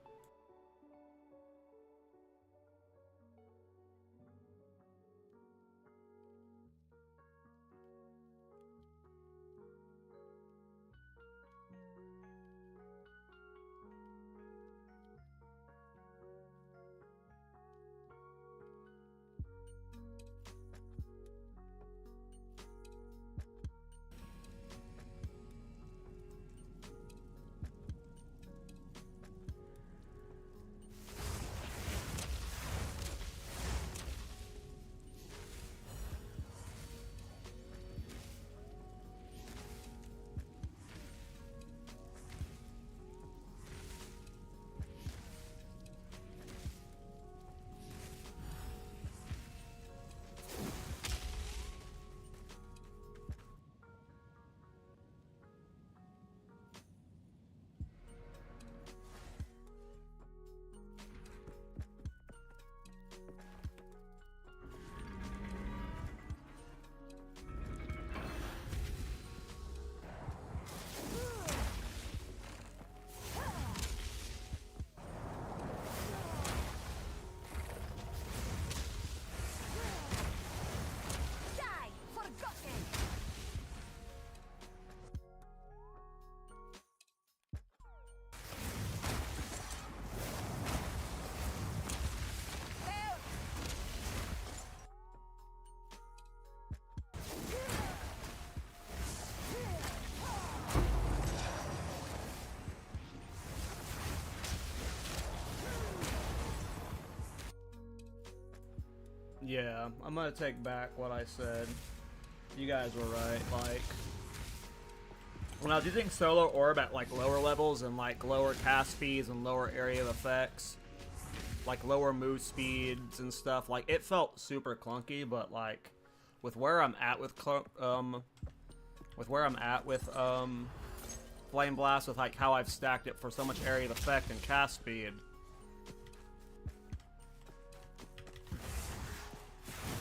Yeah, I'm gonna take back what I said. You guys were right. Like, when I was using Solar Orb at like lower levels and like lower cast speeds and lower area of effects, like lower move speeds and stuff, like it felt super clunky. But like with where I'm at with Flameblast, with like how I've stacked it for so much area of effect and cast speed,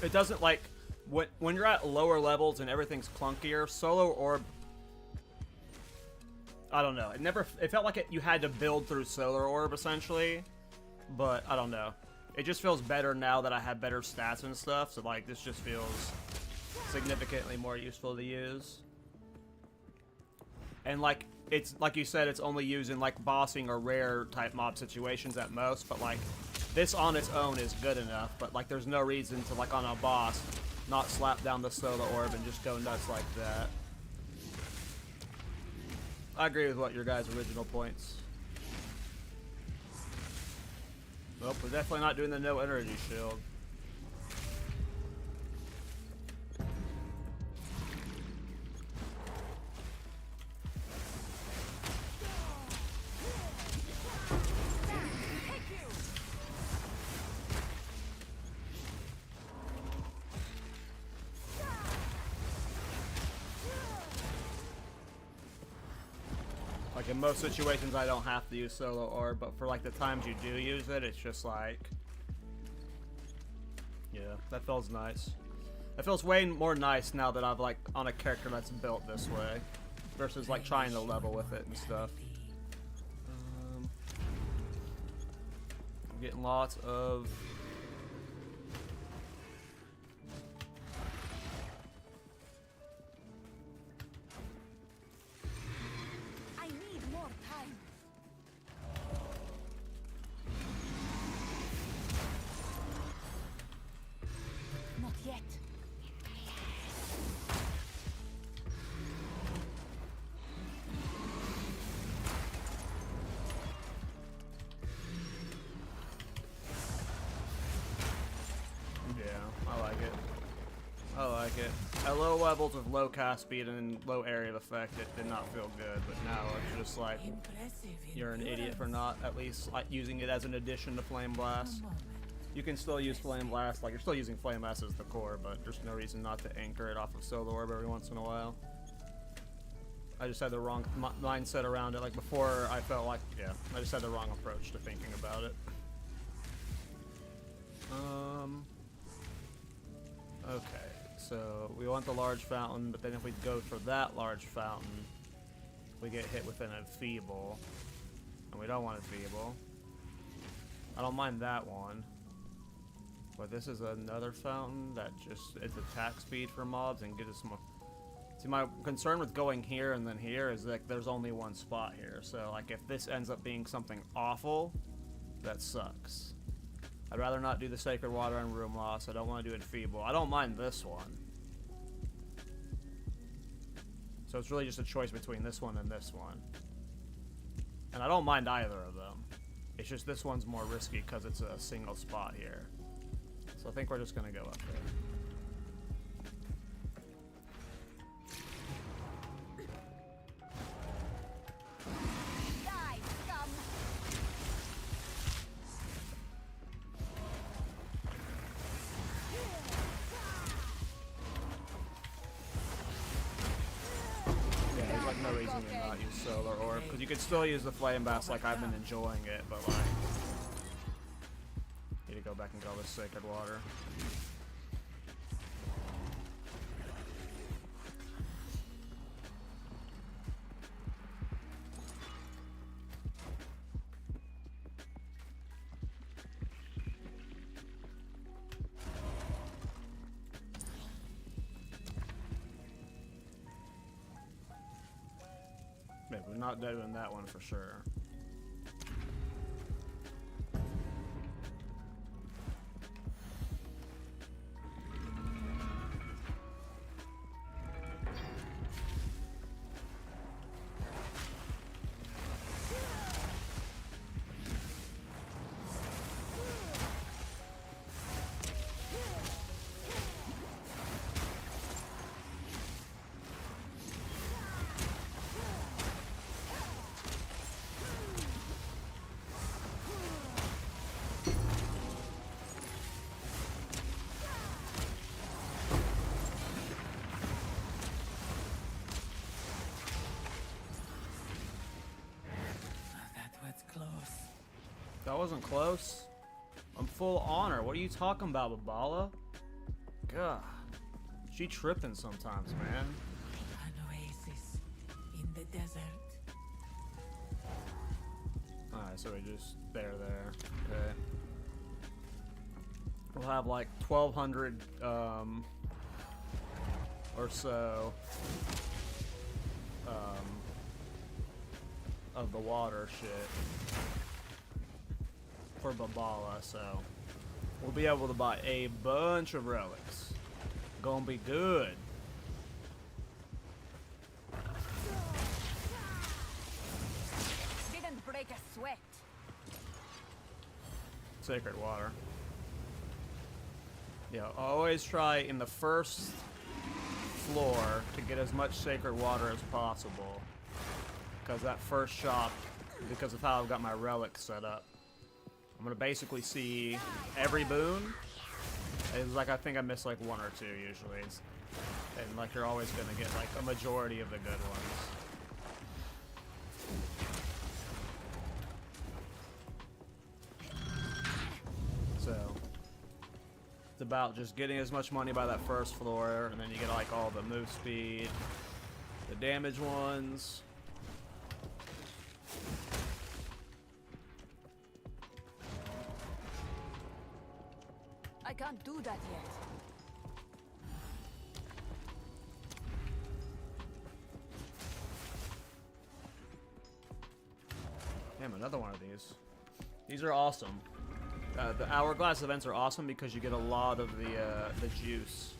it doesn't like when you're at lower levels and everything's clunkier. Solar Orb, I don't know. It felt like you had to build through Solar Orb essentially, but I don't know. It just feels better now that I have better stats and stuff. So like this just feels significantly more useful to use. And like it's like you said, it's only used in like bossing or rare type mob situations at most. But like this on its own is good enough. But like there's no reason to like on a boss not slap down the Solar Orb and just go nuts like that. I agree with what your guys' original points. Well, we're definitely not doing the no energy shield. Like in most situations I don't have to use Solar Orb, but for like the times you do use it, it's just like, yeah, that feels nice. That feels way more nice now that I've like on a character that's built this way, versus like trying to level with it and stuff. I'm getting lots of I like it. I like it. At low levels of low cast speed and low area of effect, it did not feel good, but now it's just like you're an idiot for not at least like using it as an addition to Flameblast. You can still use Flameblast, like you're still using Flameblast as the core, but there's no reason not to anchor it off of Solar Orb every once in a while. I just had the wrong mindset around it. Like before, I felt like, yeah, I just had the wrong approach to thinking about it. Okay, so we want the large fountain, but then if we go for that large fountain, we get hit with an enfeeble, and we don't want enfeeble. I don't mind that one, but this is another fountain that just it's attack speed for mobs and gives us more. See, my concern with going here and then here is that there's only one spot here, so like if this ends up being something awful, that sucks. I'd rather not do the Sacred Water and Room Loss. I don't want to do Enfeeble. I don't mind this one. So it's really just a choice between this one and this one. And I don't mind either of them. It's just this one's more risky because it's a single spot here. So I think we're just going to go up there. Solar Orb, because you could still use the Flameblast like I've been enjoying it, but like need to go back and get all this Sacred Water. We're not doing that one for sure. That wasn't close. I'm full honor. What are you talking about, Babala? God. She tripping sometimes, man. An oasis in the desert. Alright, so we just there. Okay. We'll have like 1,200 or so of the water shit for Babala, so we'll be able to buy a bunch of relics. Gonna be good. Didn't break a sweat. Sacred Water. Yeah, always try in the first floor to get as much Sacred Water as possible, because that first shop, because of how I've got my relics set up, I'm gonna basically see every boon. It's like I think I miss like one or two usually, and like you're always gonna get like a majority of the good ones. So it's about just getting as much money by that first floor, and then you get like all the move speed, the damage ones. I can't do that yet. Damn, another one of these. These are awesome. The Hourglass events are awesome because you get a lot of the juice.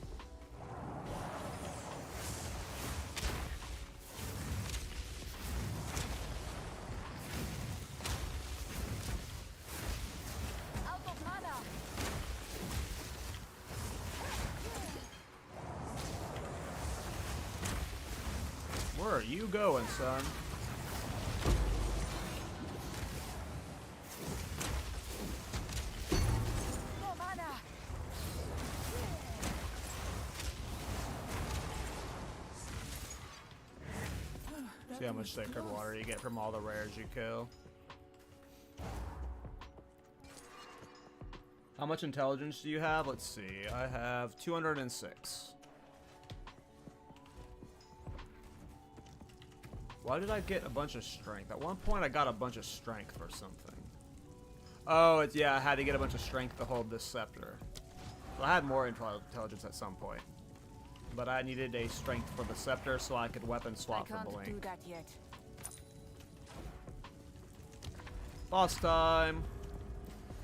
you going, son? No mana. See how much sacred water you get from all the rares you kill. How much intelligence do you have? Let's see. I have 206. Why did I get a bunch of strength? At one point I got a bunch of strength for something. Oh, it's, yeah, I had to get a bunch of strength to hold this scepter. Well, I had more intelligence at some point. But I needed a strength for the scepter so I could weapon swap I for can't do Blink. that yet. Boss time!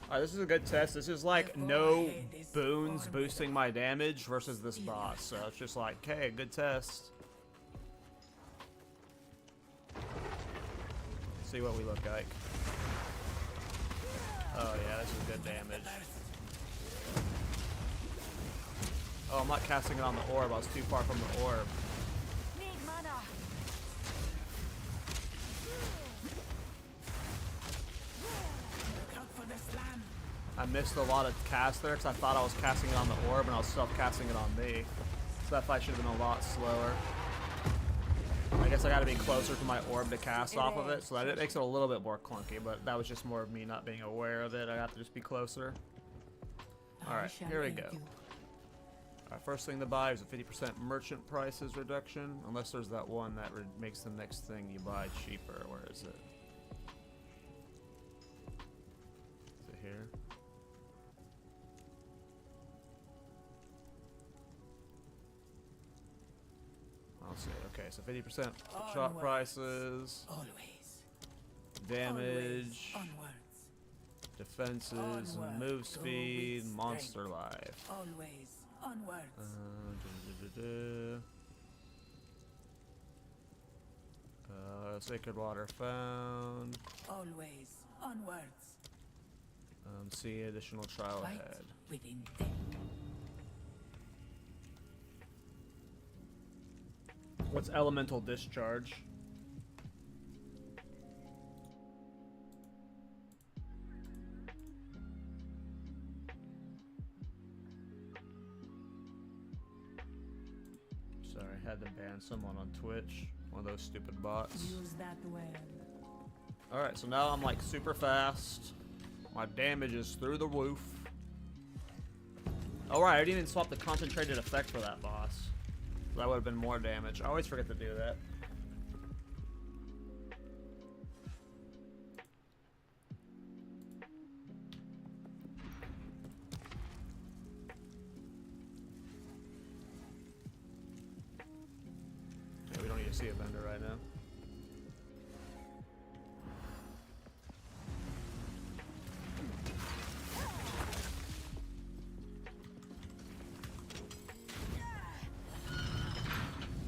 Alright, this is a good test. This is like no boons boosting my damage versus this boss. So it's just like, okay, good test. See what we look like. Oh yeah, this is good damage. Oh, I'm not casting it on the orb. I was too far from the orb. Need mana. Look out for the slam. I missed a lot of cast there because I thought I was casting it on the orb and I was self-casting it on me. So that fight should have been a lot slower. I guess I gotta be closer to my orb to cast off of it, so that it makes it a little bit more clunky, but that was just more of me not being aware of it. I have to just be closer. Alright, here we go. Alright, first thing to buy is a 50% merchant prices reduction, unless there's that one that makes the next thing you buy cheaper. Where is it? Is it here? I'll see. Okay, so 50% shot prices, Always. damage, Onwards. defenses, Onward. move Go speed, with monster strength. life. Always. Onwards. Sacred water found. Always. Onwards. See additional trial Fight ahead. with intent. What's elemental discharge? Sorry, I had to ban someone on Twitch. One of those stupid bots. Use that well. Alright, so now I'm like super fast. My damage is through the roof. Alright, I didn't even swap the concentrated effect for that boss. That would have been more damage. I always forget to do that. Yeah, we don't need to see a vendor right now.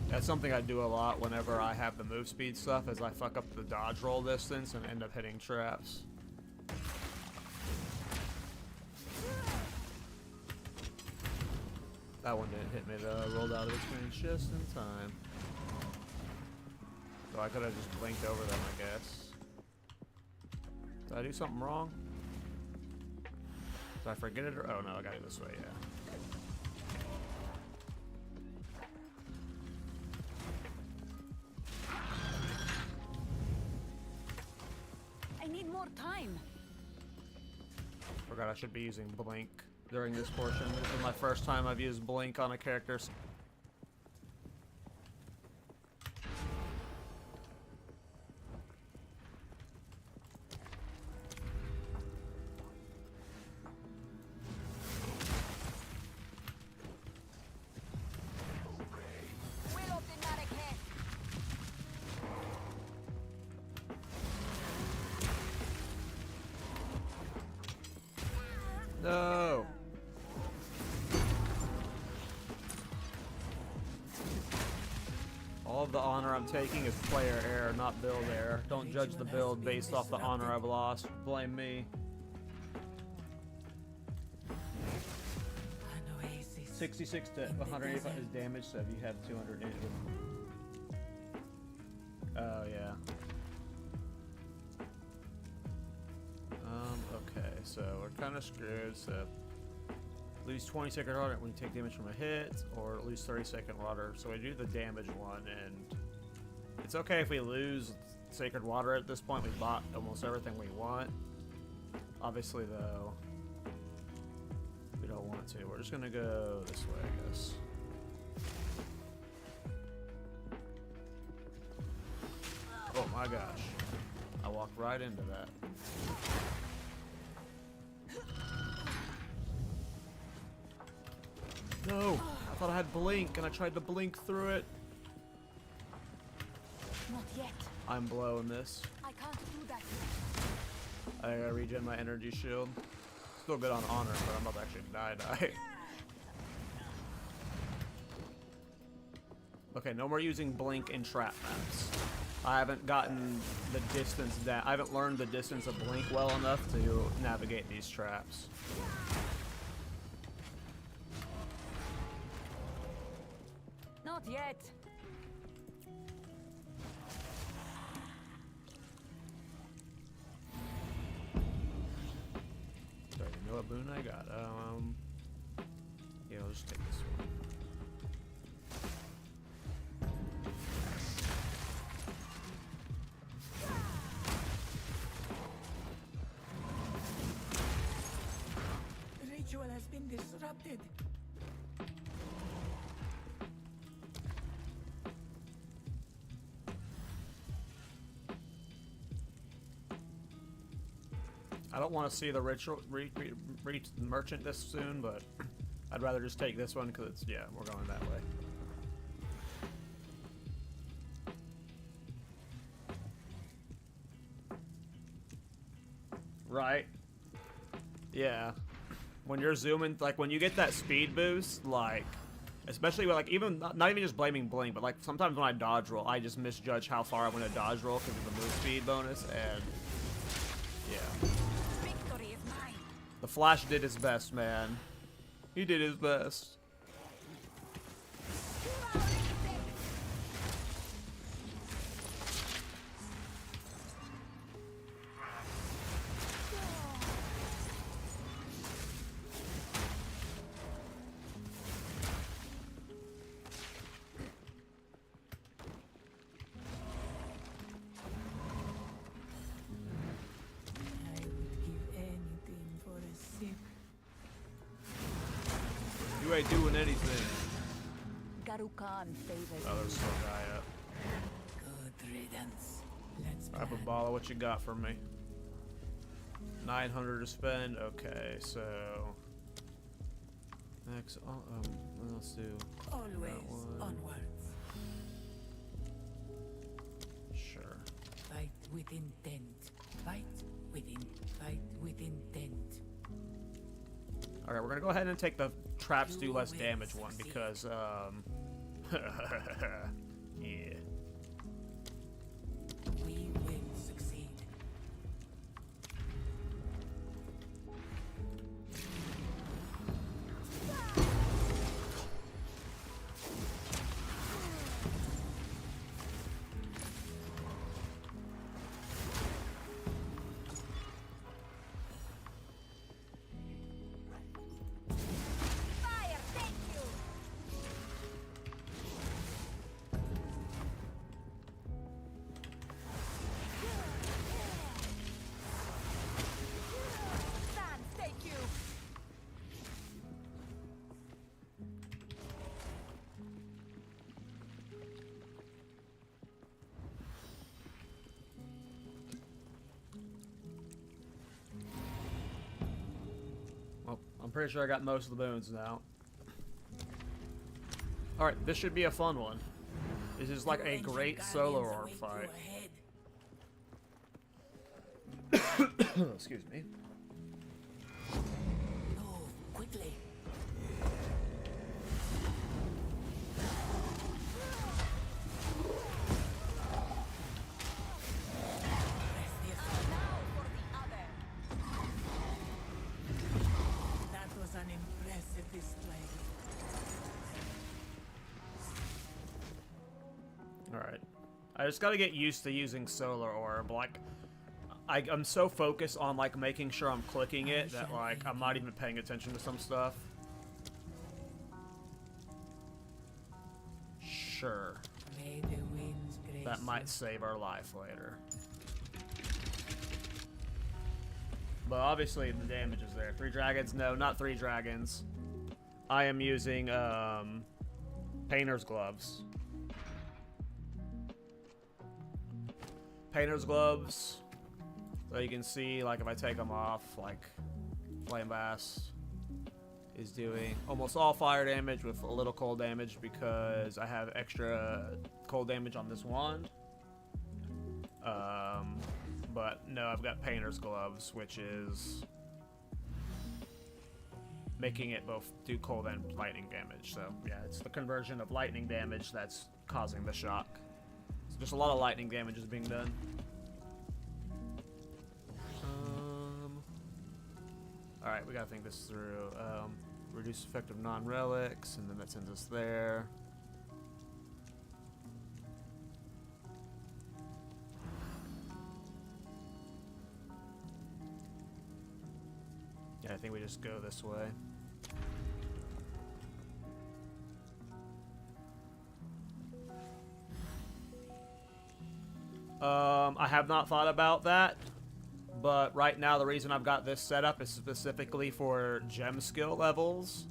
That's something I do a lot whenever I have the move speed stuff, is I fuck up the dodge roll distance and end up hitting traps. That one didn't hit me though. I rolled out of its range just in time. So I could have just blinked over them, I guess. Did I do something wrong? Did I forget it or? Oh no, I got it this way, yeah. I need more time. Forgot I should be using blink during this portion. This is my first time I've used blink on a character. Will of the Narek. No! All of the honor I'm taking is player error, not build error. Don't judge the build based off the honor I've lost. Blame me. An oasis. 66 to 185 is damage, so if you have 200 in it. Oh, yeah. Okay, so we're kind of screwed, so lose 20 sacred water when you take damage from a hit, or lose 30 sacred water. So we do the damage one, and it's okay if we lose sacred water at this point. We bought almost everything we want. Obviously, though, we don't want to. We're just gonna go this way, I guess. Oh my gosh. I walked right into that. No! I thought I had blink and I tried to blink through it. Not yet. I'm blowing this. I can't do that yet. I gotta regen my energy shield. Still good on honor, but I'm about to actually die. Okay, no more using blink in trap maps. I haven't gotten the distance down. I haven't learned the distance of blink well enough to navigate these traps. Not yet. Sorry, you know what boon I got? Yeah, I'll just take this one. The ritual has been disrupted. I don't want to see the ritual reach the merchant this soon, but I'd rather just take this one because it's, yeah, we're going that way. Right. Yeah. When you're zooming, like when you get that speed boost, like, especially with, like, even not even just blaming blink, but like sometimes when I dodge roll, I just misjudge how far I want to dodge roll because of the move speed bonus, and yeah. Victory is mine. The Flash did his best, man. He did his best. I would give anything for a sip. You ain't doing anything. Garukan favors Oh, there's still a guy up. Good riddance. Let's I have a plan. ball of what you got for me. 900 to spend. Okay, so next, let's do Always that one. onwards. Sure. Fight with intent. Fight with intent. All right, we're gonna go ahead and take the traps do You less will damage one succeed. because yeah. We will succeed. fire. Thank you. Stand. Thank you. Well, I'm pretty sure I got most of the boons now. All right, this should be a fun one. This is like Your a ancient great guardians solo orc await you fight. ahead. Excuse me. Move quickly. Press the assault. Now for the other. That was an impressive display. All right. I just gotta get used to using Solar Orb. Like, I'm so focused on like making sure I'm clicking it that like I'm not even paying attention to some stuff. Sure. May the winds grace That might you. save our life later. But obviously the damage is there. 3 dragons? No, not 3 dragons. I am using Painter's Gloves. Painter's Gloves. So you can see, like, if I take them off, like, Flameblast is doing almost all fire damage with a little cold damage because I have extra cold damage on this wand. But no, I've got Painter's Gloves, which is making it both do cold and lightning damage. So yeah, it's the conversion of lightning damage that's causing the shock. So just a lot of lightning damage is being done. Alright, we gotta think this through. Reduce effect of non-relics, and then that sends us there. Yeah, I think we just go this way. I have not thought about that, but right now the reason I've got this set up is specifically for gem skill levels.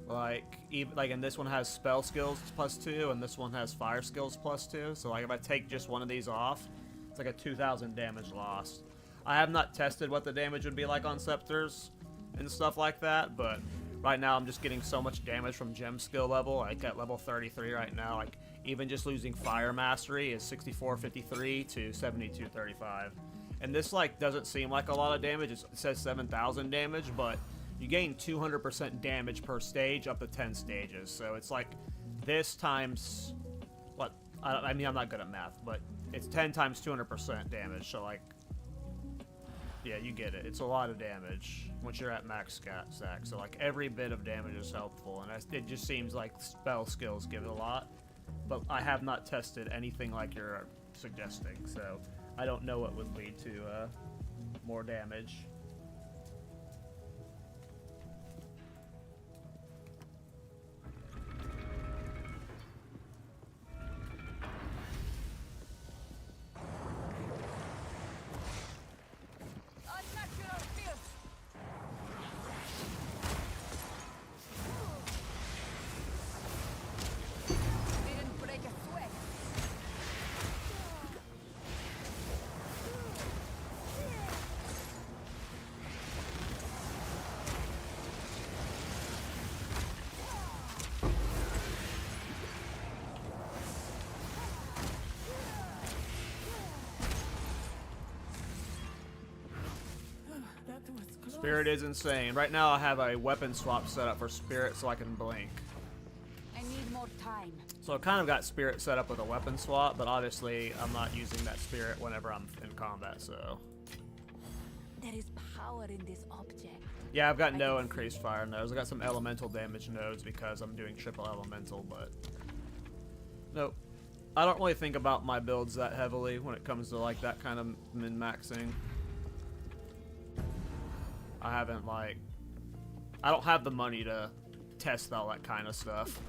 Like, and this one has spell skills +2, and this one has fire skills +2. So like if I take just one of these off, it's like a 2,000 damage lost. I have not tested what the damage would be like on scepters and stuff like that, but right now I'm just getting so much damage from gem skill level, like at level 33 right now. Like even just losing fire mastery is 6453 to 7235. And this like doesn't seem like a lot of damage. It says 7,000 damage, but you gain 200% damage per stage up to 10 stages. So it's like this times what? I mean, I'm not good at math, but it's 10 times 200% damage. So like, yeah, you get it. It's a lot of damage once you're at max stack. So like every bit of damage is helpful, and it just seems like spell skills give it a lot. But I have not tested anything like you're suggesting, so I don't know what would lead to more damage. Unnatural fields. Didn't break a sweat. That was close. Spirit is insane. Right now I have a weapon swap set up for Spirit so I can blink. I need more time. So I kind of got Spirit set up with a weapon swap, but obviously I'm not using that Spirit whenever I'm in combat, so. There is power in this object. Yeah, I've got no increased fire nodes. I got some elemental damage nodes because I'm doing triple elemental, but nope. I don't really think about my builds that heavily when it comes to like that kind of min-maxing. I haven't like, I don't have the money to test all that kind of stuff.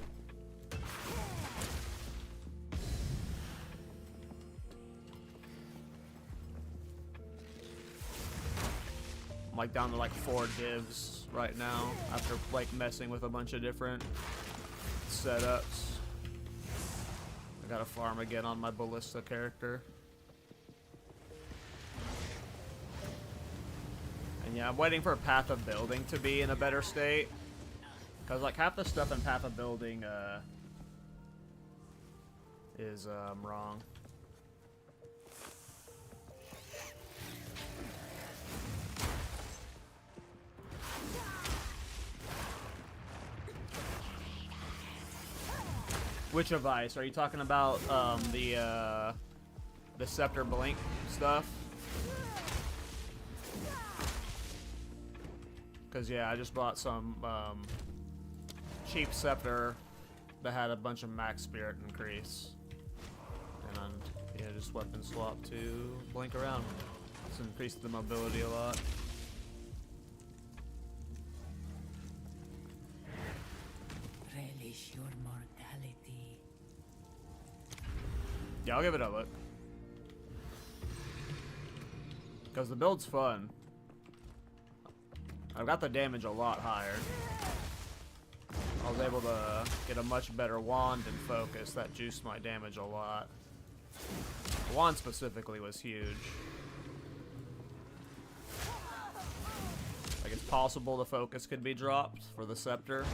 I'm like down to like 4 divs right now after like messing with a bunch of different setups. I gotta farm again on my ballista character. And yeah, I'm waiting for Path of Building to be in a better state. Because like half the stuff in Path of Building is wrong. Which device? Are you talking about the Scepter Blink stuff? Because yeah, I just bought some cheap Scepter that had a bunch of max spirit increase. And Yeah, just weapon swap to blink around. It's increased the mobility a lot. Relish your mortality. Yeah, I'll give it a look. Because the build's fun. I've got the damage a lot higher. I was able to get a much better wand and focus that juiced my damage a lot. The wand specifically was huge. Like, it's possible the focus could be dropped for the scepter.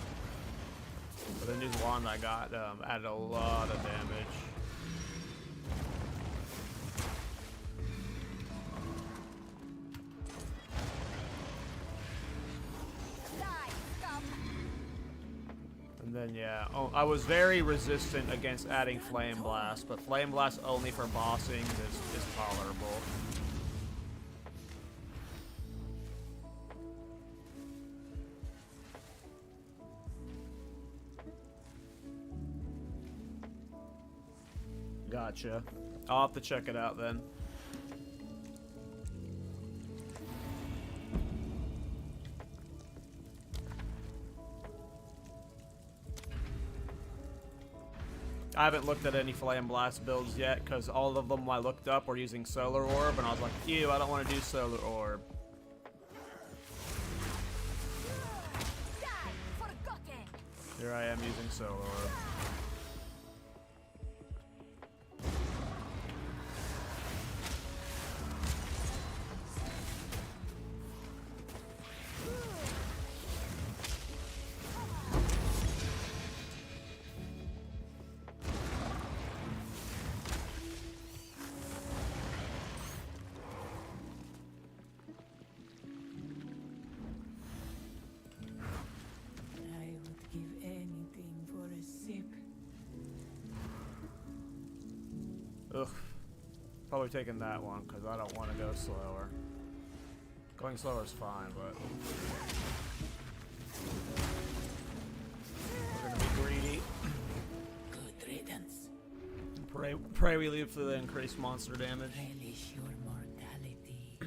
But the new wand I got added a lot of damage. And then, yeah, I was very resistant against adding Flameblast, but Flameblast only for bossing is tolerable. Gotcha. I'll have to check it out then. I haven't looked at any Flameblast builds yet, because all of them I looked up were using Solar Orb, and I was like, ew, I don't want to do Solar Orb. Here I am using Solar Orb. Ugh. Probably taking that one because I don't want to go slower. Going slower is fine, but we're gonna be greedy. Good riddance. Pray we leave for the increased monster damage. Relish your mortality.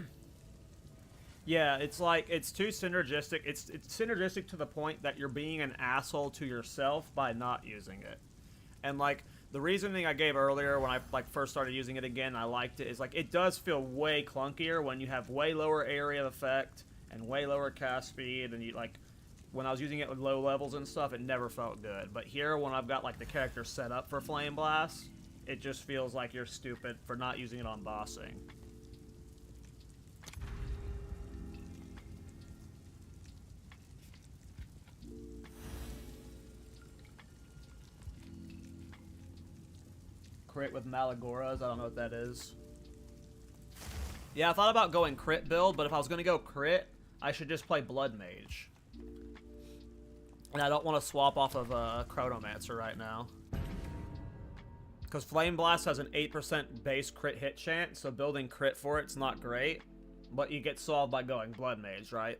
Yeah, it's like, it's too synergistic. It's synergistic to the point that you're being an asshole to yourself by not using it. And like, the reasoning I gave earlier when I like first started using it again, I liked it, is like, it does feel way clunkier when you have way lower area of effect and way lower cast speed, and you like, when I was using it with low levels and stuff, it never felt good. But here, when I've got like the character set up for Flameblast, it just feels like you're stupid for not using it on bossing. Crit with Malagoras, I don't know what that is. Yeah, I thought about going crit build, but if I was going to go crit, I should just play Blood Mage. And I don't want to swap off of Chronomancer right now. Because Flameblast has an 8% base crit hit chance, so building crit for it's not great. But you get solved by going Blood Mage, right?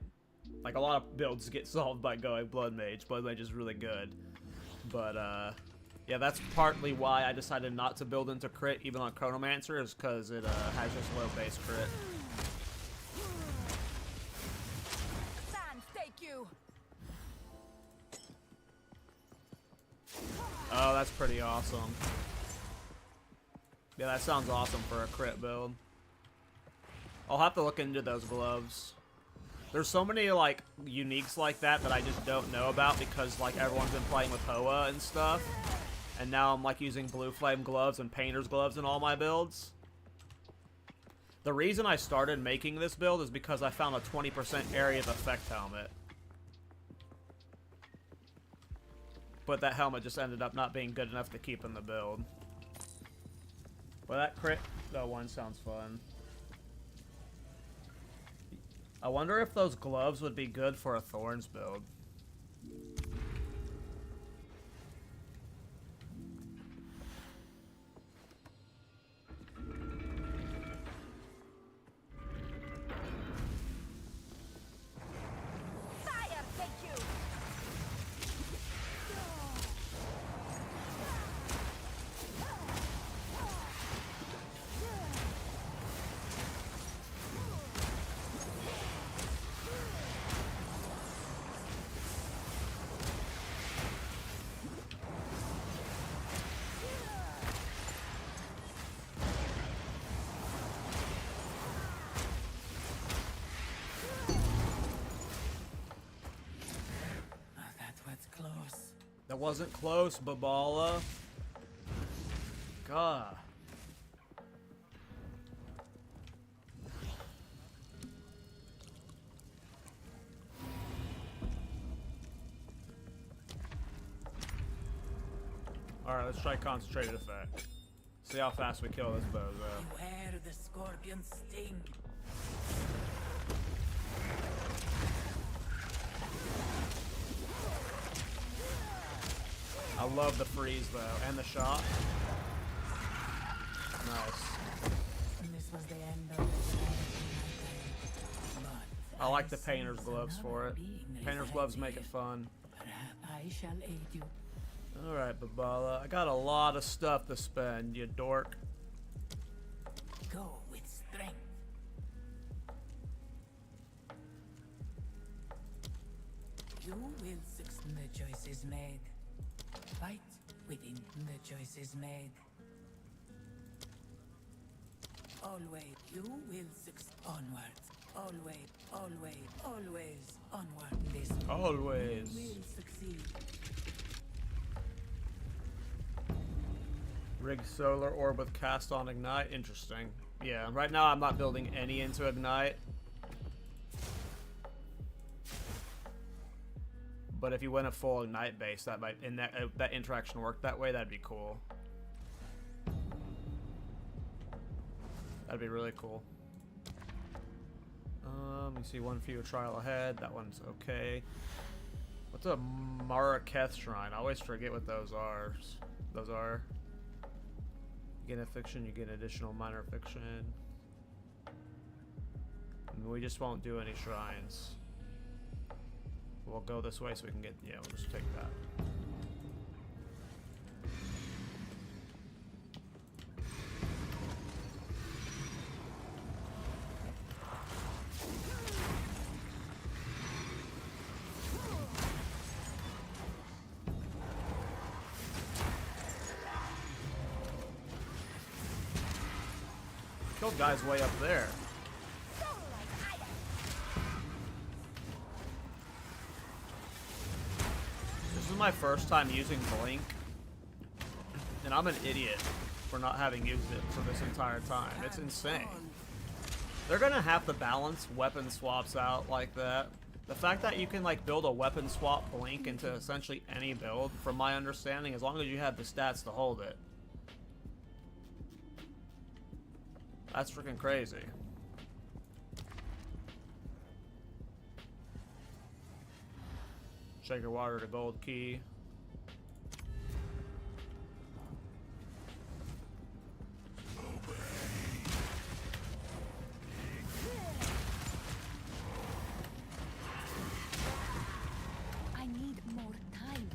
Like, a lot of builds get solved by going Blood Mage. Blood Mage is really good. But, yeah, that's partly why I decided not to build into crit even on Chronomancer, is because it has just low base crit. Oh, that's pretty awesome. Yeah, that sounds awesome for a crit build. I'll have to look into those gloves. There's so many, like, uniques like that I just don't know about because, like, everyone's been playing with Hoa and stuff. And now I'm, like, using Blue Flame gloves and Painter's gloves in all my builds. The reason I started making this build is because I found a 20% area of effect helmet. But that helmet just ended up not being good enough to keep in the build. But that crit one sounds fun. I wonder if those gloves would be good for a Thorns build. That wasn't close, Babala. God. Alright, let's try concentrated effect. See how fast we kill this bozo. Beware the scorpion's sting. I love the freeze though, and the shot. Nice. This was the end of the I like the painter's gloves for it. Painter's gloves make it fun. I shall aid you. Alright, Babala. I got a lot of stuff to spend, you dork. Go with strength. You will succeed. The choice is made. Fight within. The choice is made. Always. You will succeed. Onwards. Always. Always. Always. Onward. This. Always. You will succeed. Rig solar orb with cast on ignite. Interesting. Yeah, right now I'm not building any into ignite. But if you went a full ignite base, that might that interaction worked that way, that'd be cool. That'd be really cool. Let me see, one fewer trial ahead. That one's okay. What's a Maraketh shrine? I always forget what those are. Those are. You get a fiction, you get additional minor fiction. And we just won't do any shrines. We'll go this way so we can get, yeah, we'll just take that. Killed guys way up there. This is my first time using Blink, and I'm an idiot for not having used it for this entire time. It's insane. They're gonna have to balance weapon swaps out like that. The fact that you can like build a weapon swap Blink into essentially any build, from my understanding, as long as you have the stats to hold it. That's freaking crazy. Shaker water to gold key. I need more time.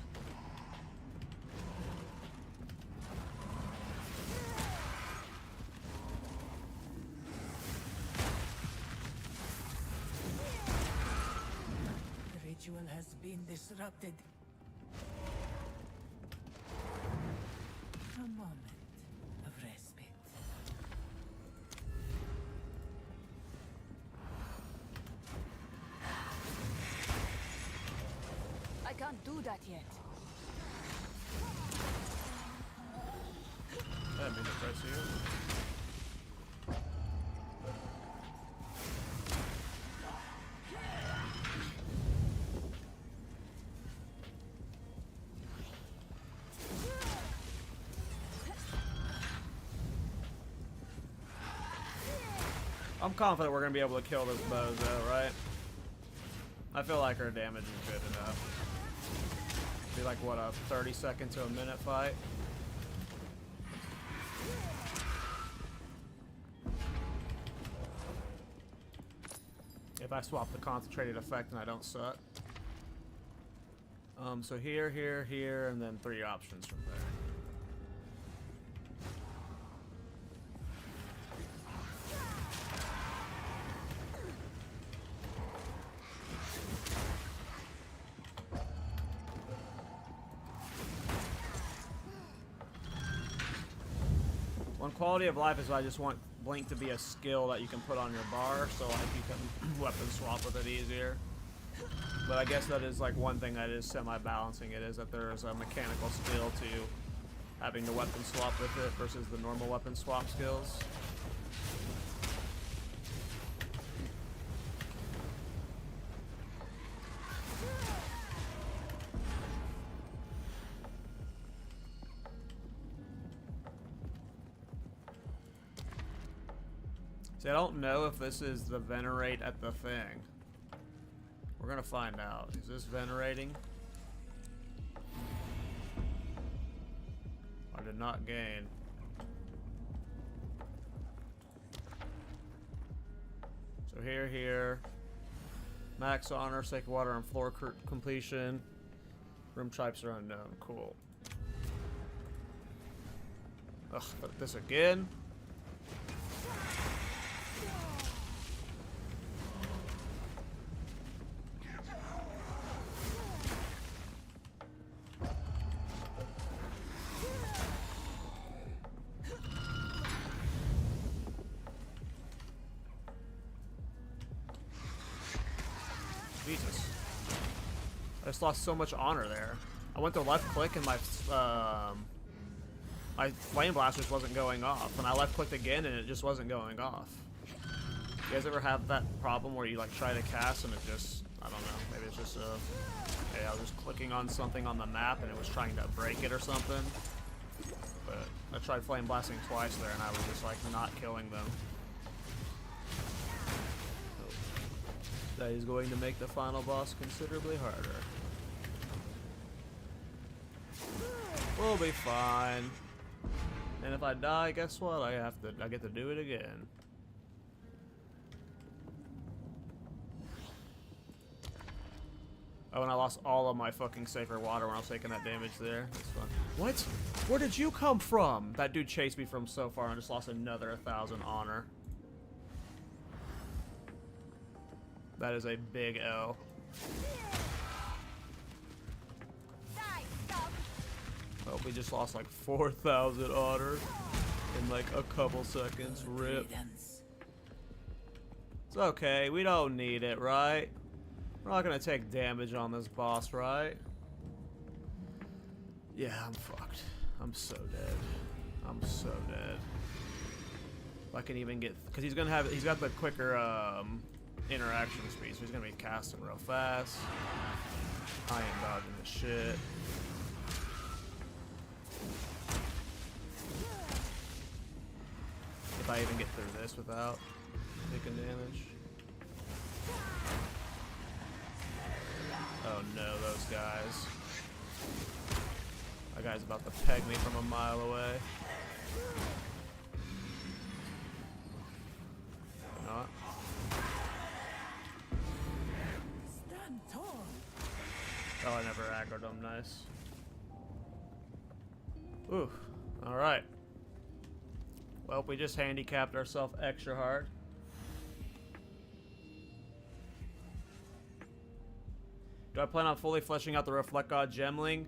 The ritual has been disrupted. A moment of respite. I can't do that yet. I didn't mean to press you. I'm confident we're gonna be able to kill this bozo, right? I feel like our damage is good enough. Be like what, a 30-second to a minute fight? If I swap the concentrated effect and I don't suck. So here, here, here, and then 3 options from there. One quality of life is I just want Blink to be a skill that you can put on your bar, so like you can weapon swap with it easier. But I guess that is like one thing that is semi-balancing it, is that there is a mechanical skill to having the weapon swap with it versus the normal weapon swap skills. See, I don't know if this is the venerate at the thing. We're gonna find out. Is this venerating? I did not gain. So here. Max honor, sacred water, and floor completion. Room types are unknown. Cool. Ugh, but this again? Jesus. I just lost so much honor there. I went to left click and my my Flameblast just wasn't going off. And I left clicked again and it just wasn't going off. You guys ever have that problem where you like try to cast and it just, I don't know, maybe it's just hey, I was just clicking on something on the map and it was trying to break it or something. But I tried flame blasting twice there and I was just like not killing them. That is going to make the final boss considerably harder. We'll be fine. And if I die, guess what? I get to do it again. Oh, and I lost all of my fucking sacred water when I was taking that damage there. That's fun. What? Where did you come from? That dude chased me from so far and just lost another 1,000 honor. That is a big L. Oh, we just lost like 4,000 honor in like a couple seconds. Rip. It's okay. We don't need it, right? We're not gonna take damage on this boss, right? Yeah, I'm fucked. I'm so dead. I'm so dead. If I can even get, because he's got the quicker interaction speed, so he's gonna be casting real fast. I ain't dodging this shit. If I even get through this without taking damage. Oh no, those guys. That guy's about to peg me from a mile away. Not. Stand tall. Oh, I never aggroed him. Nice. Ooh. Alright. Well, we just handicapped ourselves extra hard. Do I plan on fully fleshing out the Reflect God Gemling?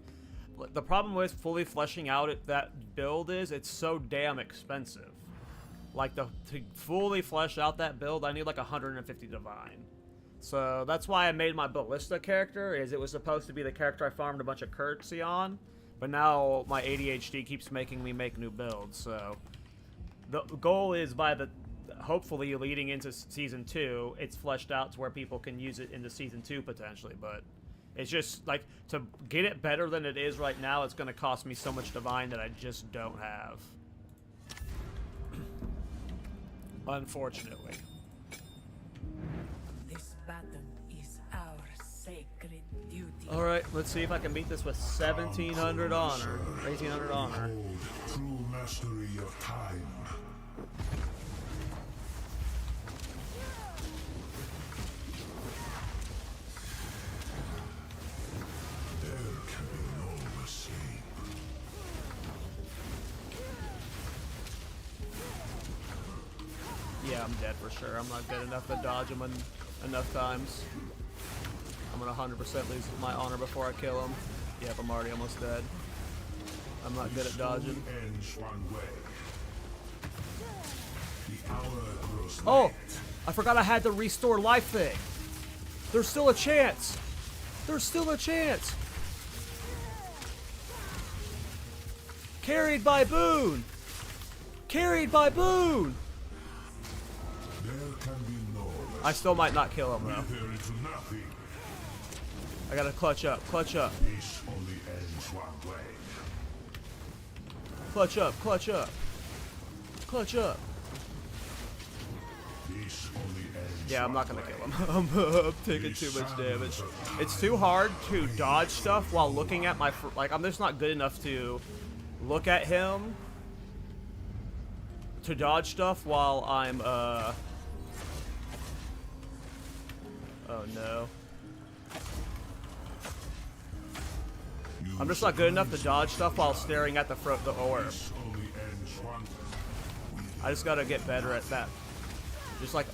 The problem with fully fleshing out that build is it's so damn expensive. Like, to fully flesh out that build, I need like 150 divine. So that's why I made my Ballista character, is it was supposed to be the character I farmed a bunch of currency on. But now my ADHD keeps making me make new builds, so... The goal is hopefully leading into Season 2, it's fleshed out to where people can use it into Season 2 potentially, but... It's just, like, to get it better than it is right now, it's going to cost me so much divine that I just don't have. Unfortunately. This battle is our sacred duty. Alright, let's see if I can beat this with 1,700 honor. 1,800 honor. True mastery of time. Yeah, I'm dead for sure. I'm not good enough to dodge him enough times. I'm gonna 100% lose my honor before I kill him. Yep, I'm already almost dead. I'm not good at dodging. Oh! I forgot I had the restore life thing. There's still a chance. There's still a chance. Carried by Boone. Carried by Boone. There can be no I still might not kill him though. wither into nothing. I gotta clutch up. Clutch up. This only ends one way. Clutch up. Clutch up. Clutch up. This only ends Yeah, I'm not one gonna way. kill him. I'm taking too much damage. It's too hard to dodge stuff while looking at my like. I'm just not good enough to look at him to dodge stuff while I'm Oh no. I'm just not good enough to dodge stuff while staring at the orb. This only ends one way. I just gotta get better at that. Just like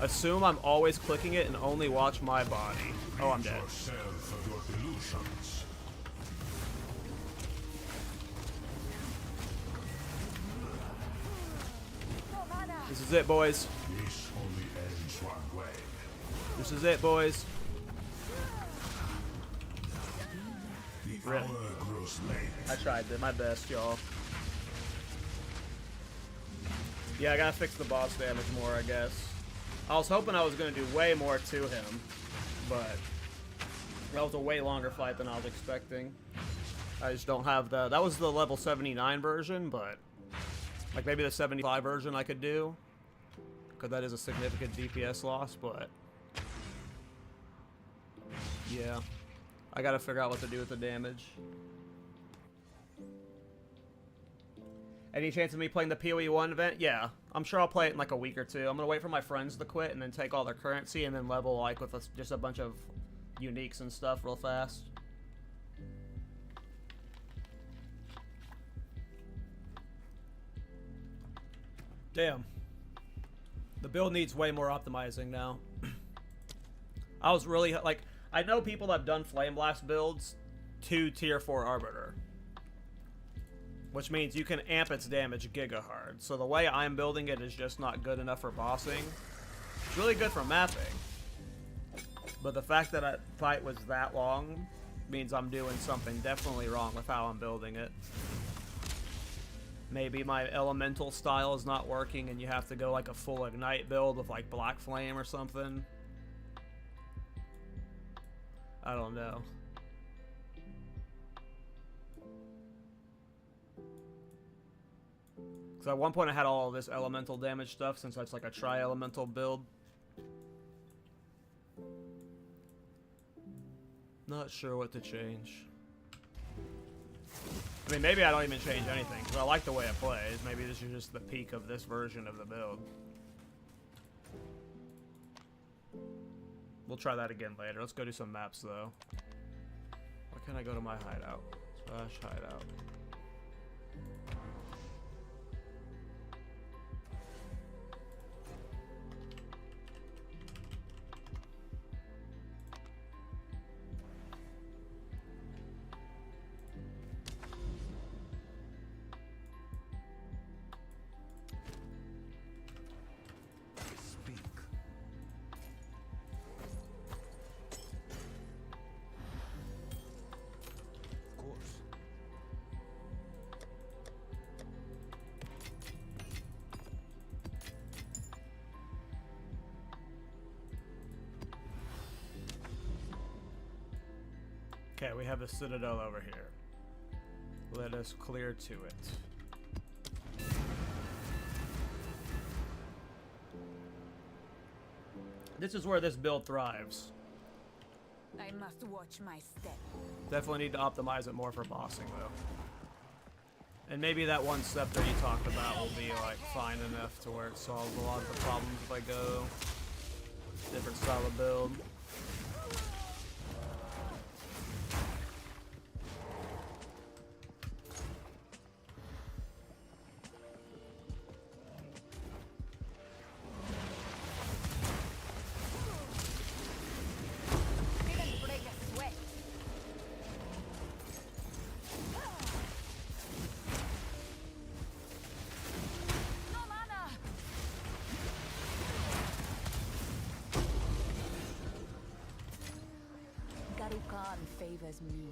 assume I'm always clicking it and only watch my body. Oh, I'm dead. Yourself of your delusions. This is it, boys. This only ends one way. This is it, boys. The Rip. hour grows late. I tried, did my best, y'all. Yeah, I gotta fix the boss damage more, I guess. I was hoping I was gonna do way more to him, but that was a way longer fight than I was expecting. I just don't have the... That was the level 79 version, but... Like, maybe the 75 version I could do. Because that is a significant DPS loss, but... Yeah. I gotta figure out what to do with the damage. Any chance of me playing the PoE 1 event? Yeah. I'm sure I'll play it in like a week or two. I'm gonna wait for my friends to quit and then take all their currency and then level like with just a bunch of uniques and stuff real fast. Damn. The build needs way more optimizing now. I was really like, I know people that have done Flameblast builds to tier 4 Arbiter, which means you can amp its damage giga hard. So the way I'm building it is just not good enough for bossing. It's really good for mapping, but the fact that that fight was that long means I'm doing something definitely wrong with how I'm building it. Maybe my elemental style is not working and you have to go like a full ignite build with like Black Flame or something. I don't know. Because at one point I had all of this elemental damage stuff since that's like a tri-elemental build. Not sure what to change. I mean, maybe I don't even change anything, because I like the way it plays. Maybe this is just the peak of this version of the build. We'll try that again later. Let's go do some maps, though. Why can't I go to my hideout? Slash hideout. Okay, we have a citadel over here. Let us clear to it. This is where this build thrives. I must watch my step. Definitely need to optimize it more for bossing, though. And maybe that one step that you talked about will be like fine enough to where it solves a lot of the problems if I go different style of build. Didn't break a sweat. No mana. Khan favors me.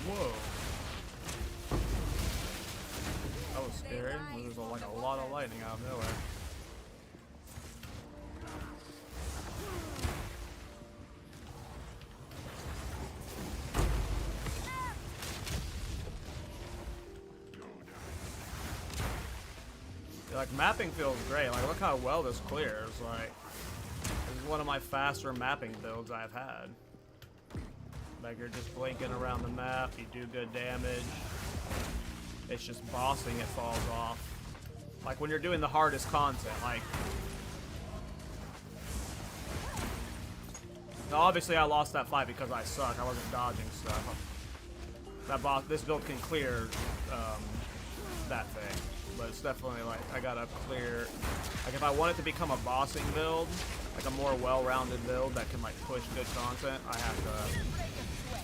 Whoa. That was scary. There's like a lot of lightning out of nowhere. Like, mapping feels great. Like, look how well this clears. Like, this is one of my faster mapping builds I've had. Like, you're just blinking around the map, you do good damage. It's just bossing, it falls off. Like, when you're doing the hardest content, like... Now, obviously, I lost that fight because I suck. I wasn't dodging stuff. This build can clear that thing. But it's definitely, like, I gotta clear... Like, if I want it to become a bossing build, like a more well-rounded build that can, like, push good content, I have to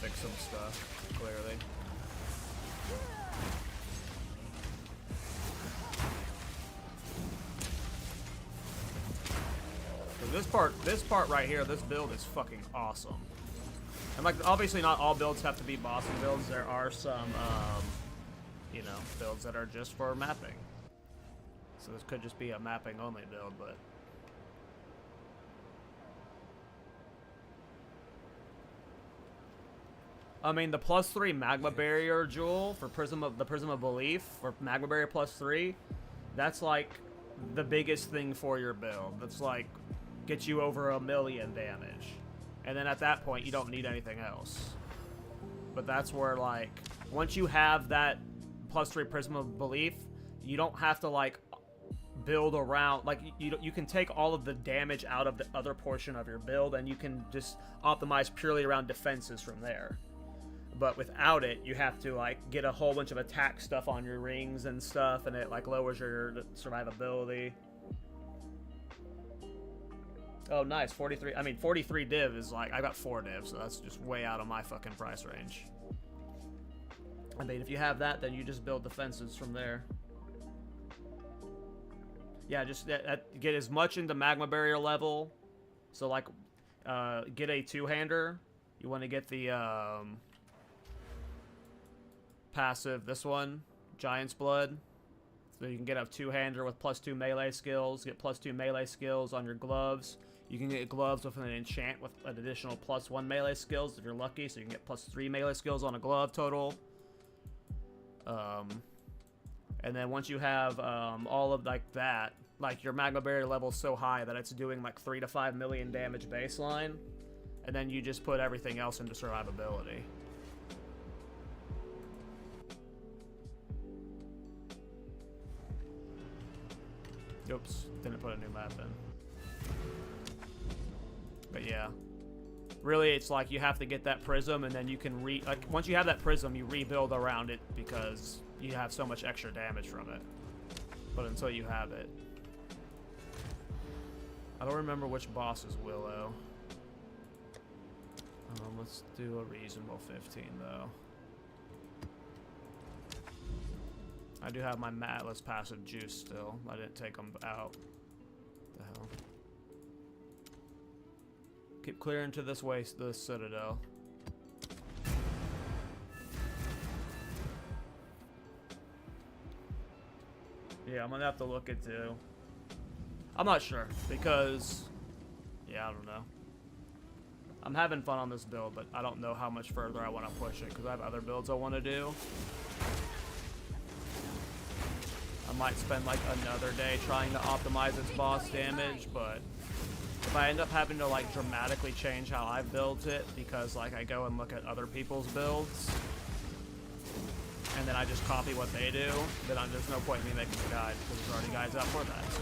fix some stuff, clearly. So this part right here, this build is fucking awesome. And, like, obviously not all builds have to be bossing builds. There are some, you know, builds that are just for mapping. So this could just be a mapping only build, but... I mean, the +3 magma barrier jewel for the Prism of Belief, for magma barrier +3, that's like the biggest thing for your build. That's like, gets you over 1,000,000 damage. And then at that point, you don't need anything else. But that's where, like, once you have that +3 Prism of Belief, you don't have to, like, build around, like, you can take all of the damage out of the other portion of your build, and you can just optimize purely around defenses from there. But without it, you have to, like, get a whole bunch of attack stuff on your rings and stuff, and it, like, lowers your survivability. Oh, nice. 43. I mean, 43 div is, like, I got 4 div, so that's just way out of my fucking price range. I mean, if you have that, then you just build defenses from there. Yeah, just get as much into magma barrier level. So, like, get a 2-hander. You want to get the, passive, this one, Giant's Blood. So you can get a 2-hander with +2 melee skills, get +2 melee skills on your gloves. You can get gloves with an enchant with an additional +1 melee skills if you're lucky, so you can get +3 melee skills on a glove total. And then once you have all of, like, that, like, your magma barrier level is so high that it's doing like 3 to 5 million damage baseline, and then you just put everything else into survivability. Oops, didn't put a new map in. But yeah, really, it's like you have to get that prism, and then you can like, once you have that prism, you rebuild around it because you have so much extra damage from it. But until you have it, I don't remember which boss is Willow. Let's do a reasonable 15 though. I do have my Matless passive juice still. I didn't take them out. The hell. Keep clearing to this citadel. Yeah, I'm gonna have to look into. I'm not sure because, yeah, I don't know. I'm having fun on this build, but I don't know how much further I want to push it because I have other builds I want to do. I might spend like another day trying to optimize its boss damage, but if I end up having to like dramatically change how I've built it because like I go and look at other people's builds and then I just copy what they do, then there's no point in me making a guide because there's already guides out for that. So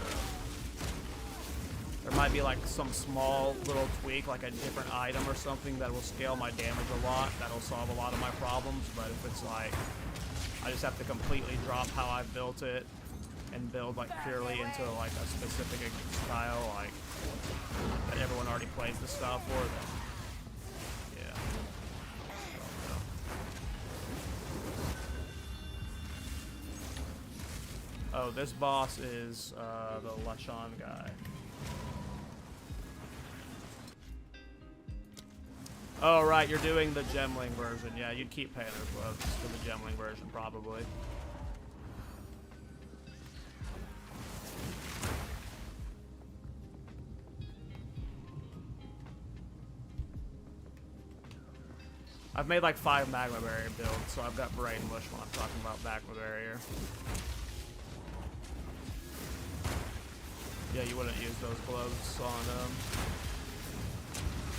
there might be like some small little tweak, like a different item or something that will scale my damage a lot, that'll solve a lot of my problems. But if it's like I just have to completely drop how I've built it and build like purely into like a specific style, like that everyone already plays the style for, then yeah. Oh, this boss is the Lachon guy. Oh right, you're doing the Gemling version. Yeah, you'd keep paying their gloves for the Gemling version probably. I've made like 5 magma barrier builds, so I've got brain mush when I'm talking about magma barrier. Yeah, you wouldn't use those gloves on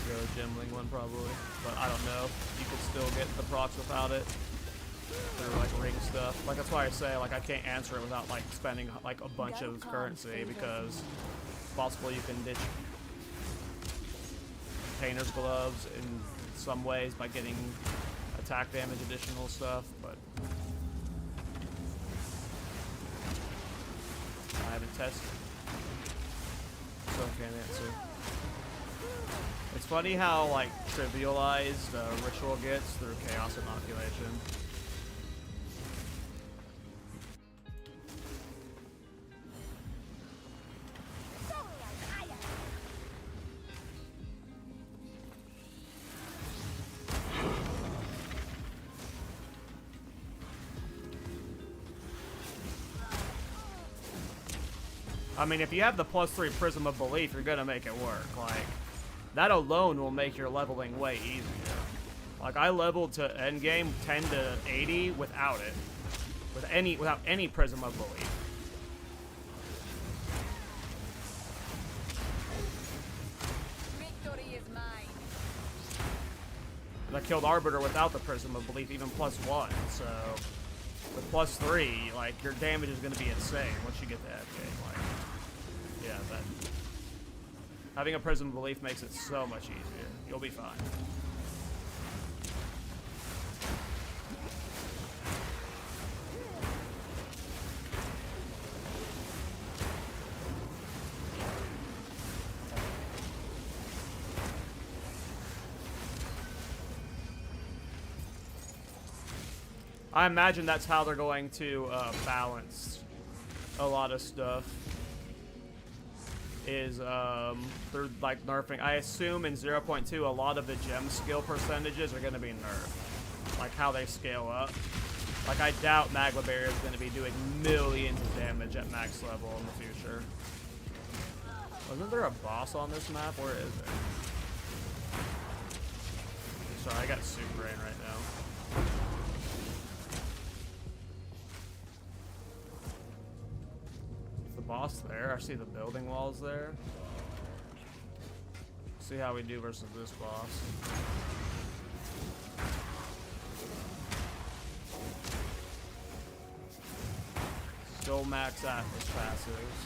the other Gemling one probably, but I don't know. You could still get the procs without it through like ring stuff. Like that's why I say like I can't answer it without like spending like a bunch of currency, because it's possible you can ditch painter's gloves in some ways by getting attack damage additional stuff, but I haven't tested, so I can't answer. It's funny how like trivialized ritual gets through chaos inoculation. I mean, if you have the +3 Prism of Belief, you're gonna make it work. Like, that alone will make your leveling way easier. Like, I leveled to endgame 10 to 80 without it. Without any Prism of Belief. Victory is mine. And I killed Arbiter without the Prism of Belief, even +1, so... With +3, like, your damage is gonna be insane once you get to endgame. Like, yeah, that... Having a Prism of Belief makes it so much easier. You'll be fine. I imagine that's how they're going to balance a lot of stuff. Is they're like nerfing. I assume in 0.2 a lot of the gem skill percentages are going to be nerfed, like how they scale up. Like I doubt Magma Barrier is going to be doing millions of damage at max level in the future. Wasn't there a boss on this map? Where is it? Sorry, I got super brain right now. Boss there. I see the building walls there. See how we do versus this boss. Still max Atlas passives.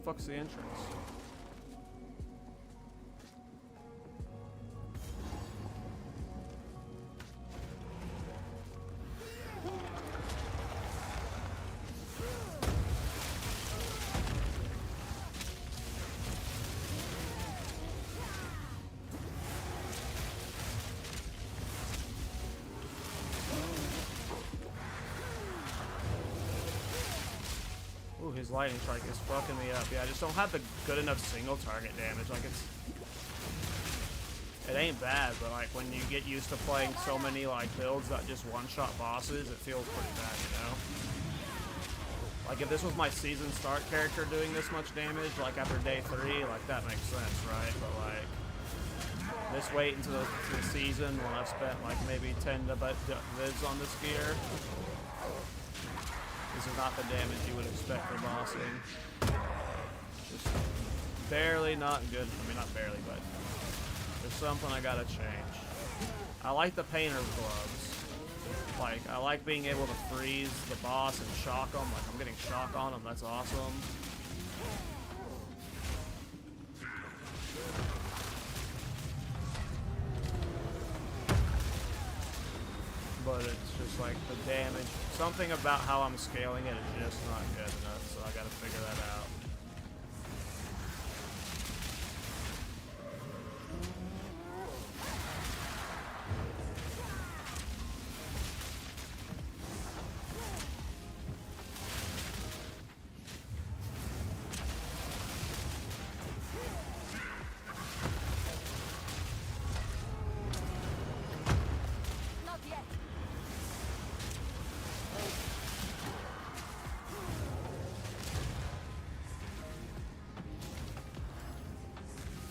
Fuck's the entrance? Ooh, his lightning strike is fucking me up. Yeah, I just don't have the good enough single target damage. Like it ain't bad, but like when you get used to playing so many like builds that just one-shot bosses, it feels pretty bad, you know? Like, if this was my season start character doing this much damage, like after day 3, like, that makes sense, right? But, like, this wait until the season when I've spent, like, maybe 10 vids on this gear. This is not the damage you would expect for bossing. Just barely not good. I mean, not barely, but there's something I gotta change. I like the painter's gloves. Like, I like being able to freeze the boss and shock them. Like, I'm getting shock on them. That's awesome. But it's just like the damage. Something about how I'm scaling it is just not good enough, so I gotta figure that out.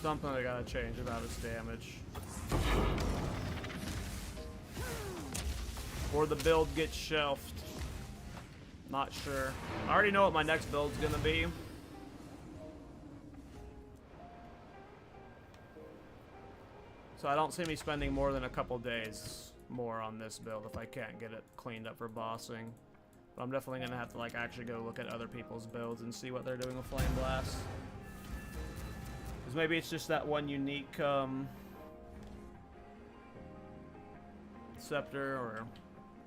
Something I gotta change about its damage. Or the build gets shelved. Not sure. I already know what my next build's gonna be. So I don't see me spending more than a couple days more on this build if I can't get it cleaned up for bossing. But I'm definitely gonna have to like actually go look at other people's builds and see what they're doing with Flameblast. Because maybe it's just that one unique scepter or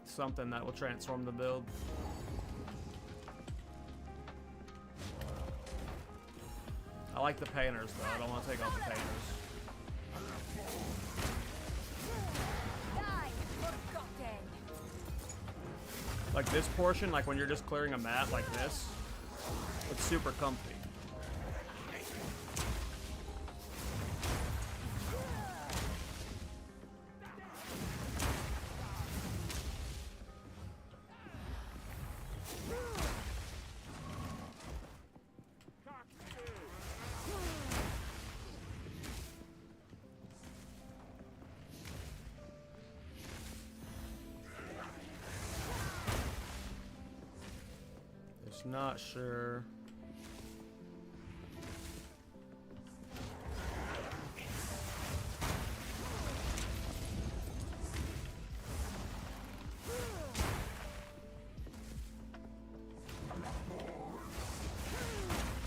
something that will transform the build. I like the painters though, I don't want to take off the painters. Like this portion, like when you're just clearing a map like this, it's super comfy. Not sure.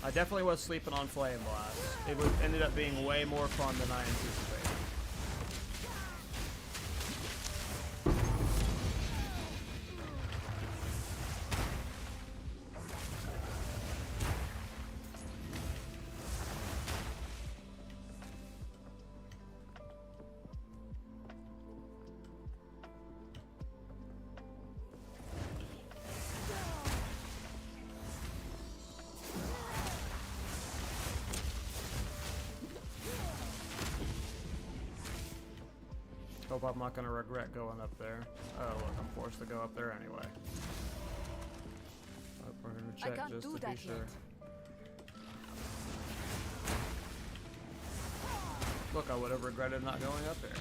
I definitely was sleeping on Flameblast. It ended up being way more fun than I anticipated. Hope I'm not going to regret going up there. Oh, look, I'm forced to go up there anyway. Oh, we're going to check just to be sure. Look, I would have regretted not going up there.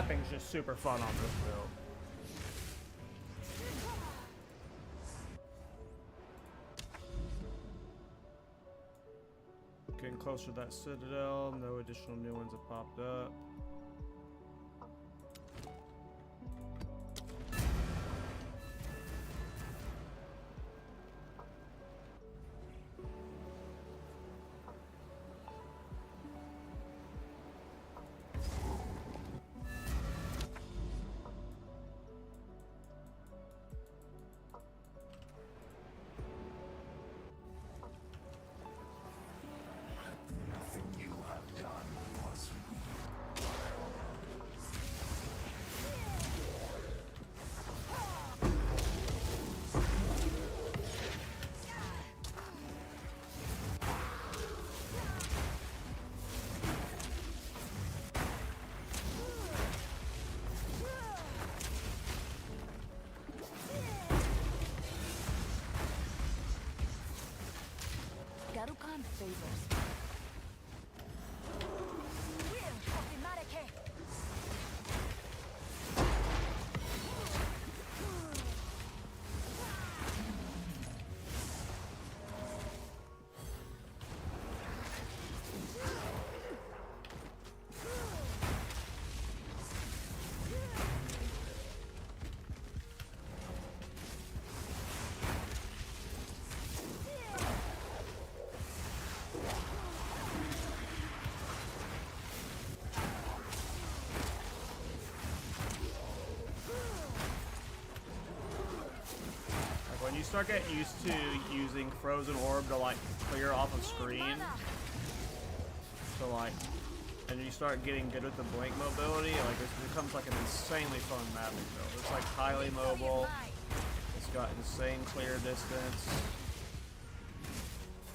mapping's just super fun on this build. Getting closer to that citadel. No additional new ones have popped up. Garukan favors. Will of the Mareke. When you start getting used to using Frozen Orb to like clear off of screen, so like, and you start getting good with the blink mobility, like it becomes like an insanely fun mapping build. It's like highly mobile. It's got insane clear distance,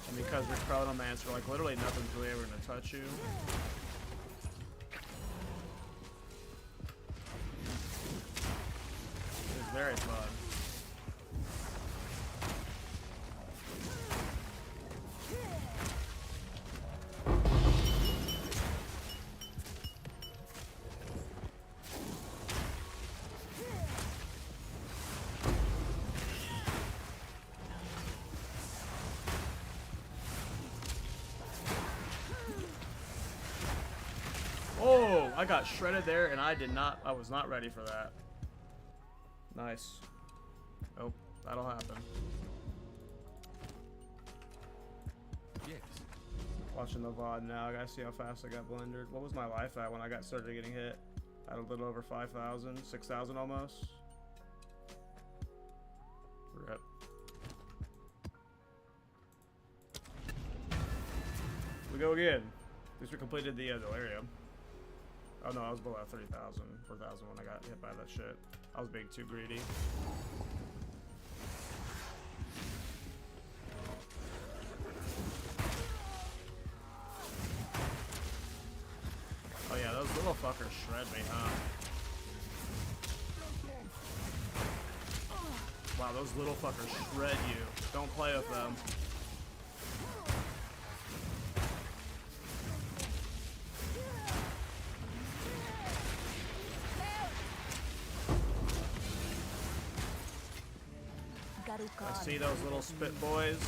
and because you're Chronomancer, like literally nothing's really ever gonna touch you. It's very fun. Oh, I got shredded there and I was not ready for that. Nice. Oh, that'll happen. Yes. Watching the VOD now, I gotta see how fast I got blendered. What was my life at when I got started getting hit? At a little over 5,000, 6,000 almost. Rip. We go again. At least we completed the delirium. Oh no, I was below 3,000, 4,000 when I got hit by that shit. I was being too greedy. Oh yeah, those little fuckers shred me, huh? Wow, those little fuckers shred you. Don't play with them. I see those little spit boys.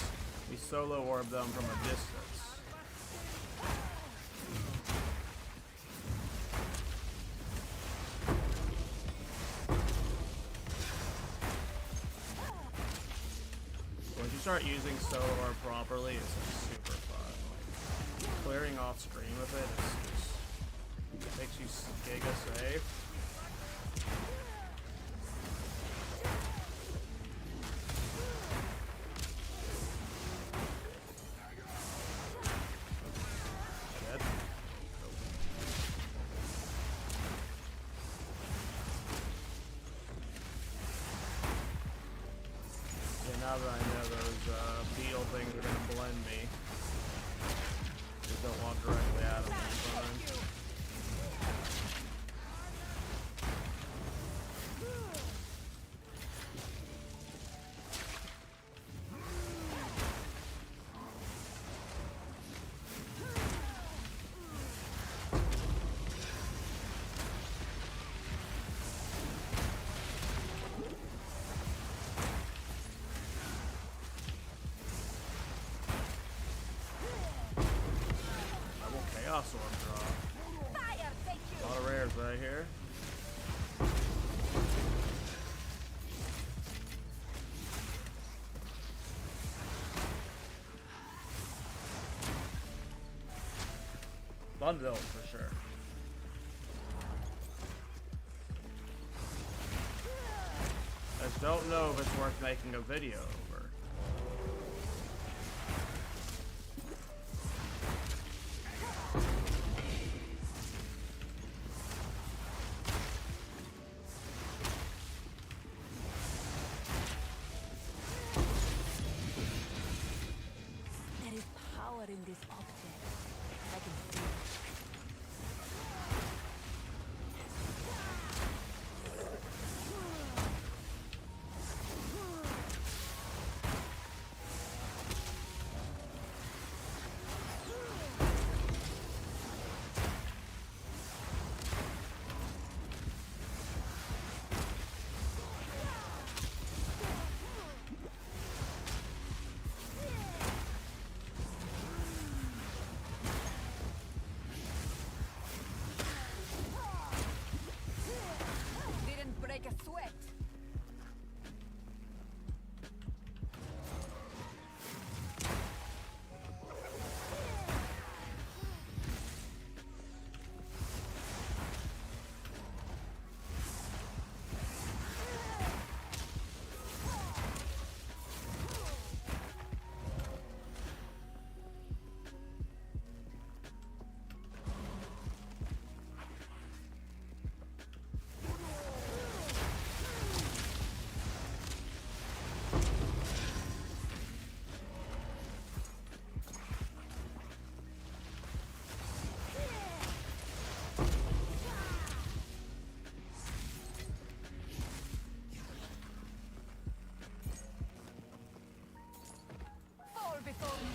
We solo orb them from a distance. Once you start using solo orb properly, it's like super fun. Like, clearing off screen with it just makes you giga safe. Now that I know those beetle things are gonna blend me, just don't walk directly at them all the time. Chaos Orb drop. Fire, thank A you. lot of rares right here. Bundle for sure. I just don't know if it's worth making a video over. There is power in this object. I can feel it. Didn't break a sweat. Fall before me.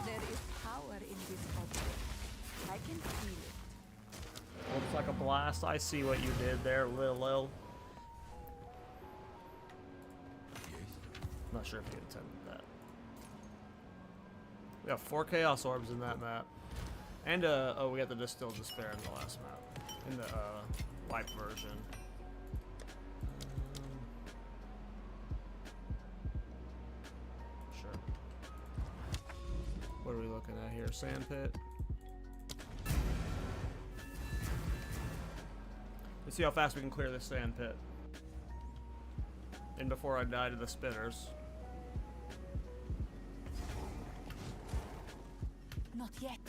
There is power in this object. I can feel it. Looks like a blast. I see what you did there, Lil. Yes. Not sure if you intended that. We got 4 Chaos Orbs in that map. And, oh, we got the Distilled Despair in the last map. In the, light version. Sure. What are we looking at here? Sand pit? Let's see how fast we can clear this sand pit. And before I die to the spinners. Not yet.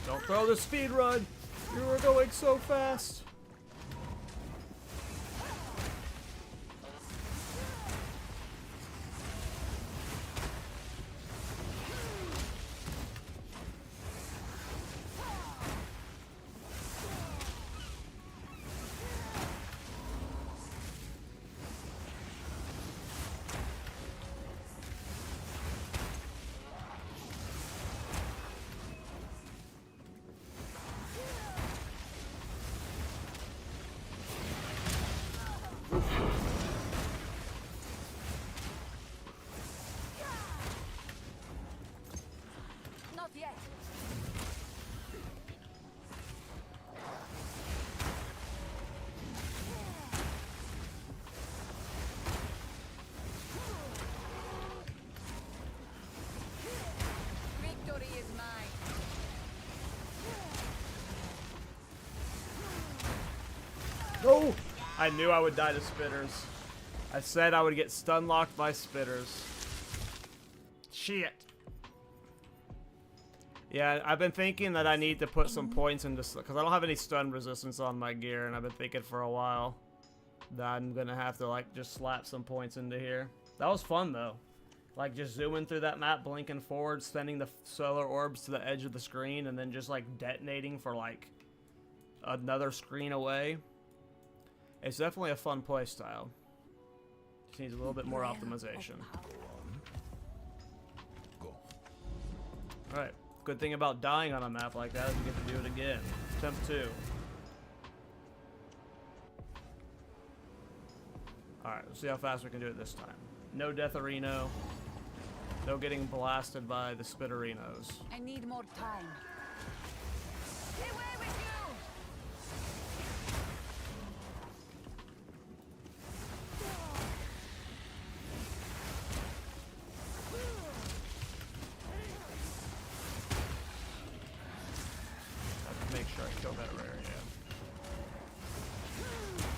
Don't throw the speed run! You were going so fast! No! I knew I would die to spitters. I said I would get stun locked by spitters. Shit. Yeah, I've been thinking that I need to put some points into, because I don't have any stun resistance on my gear, and I've been thinking for a while that I'm gonna have to like just slap some points into here. That was fun though. Like just zooming through that map, blinking forward, sending the solar orbs to the edge of the screen, and then just like detonating for like another screen away. It's definitely a fun play style. Just needs a little bit more optimization. Go. Alright. Good thing about dying on a map like that is you get to do it again. Attempt 2. Alright, let's see how fast we can do it this time. No Deatherino. No getting blasted by the Spitterinos. I need more time. Away with you! Have to make sure I kill that rare, yeah.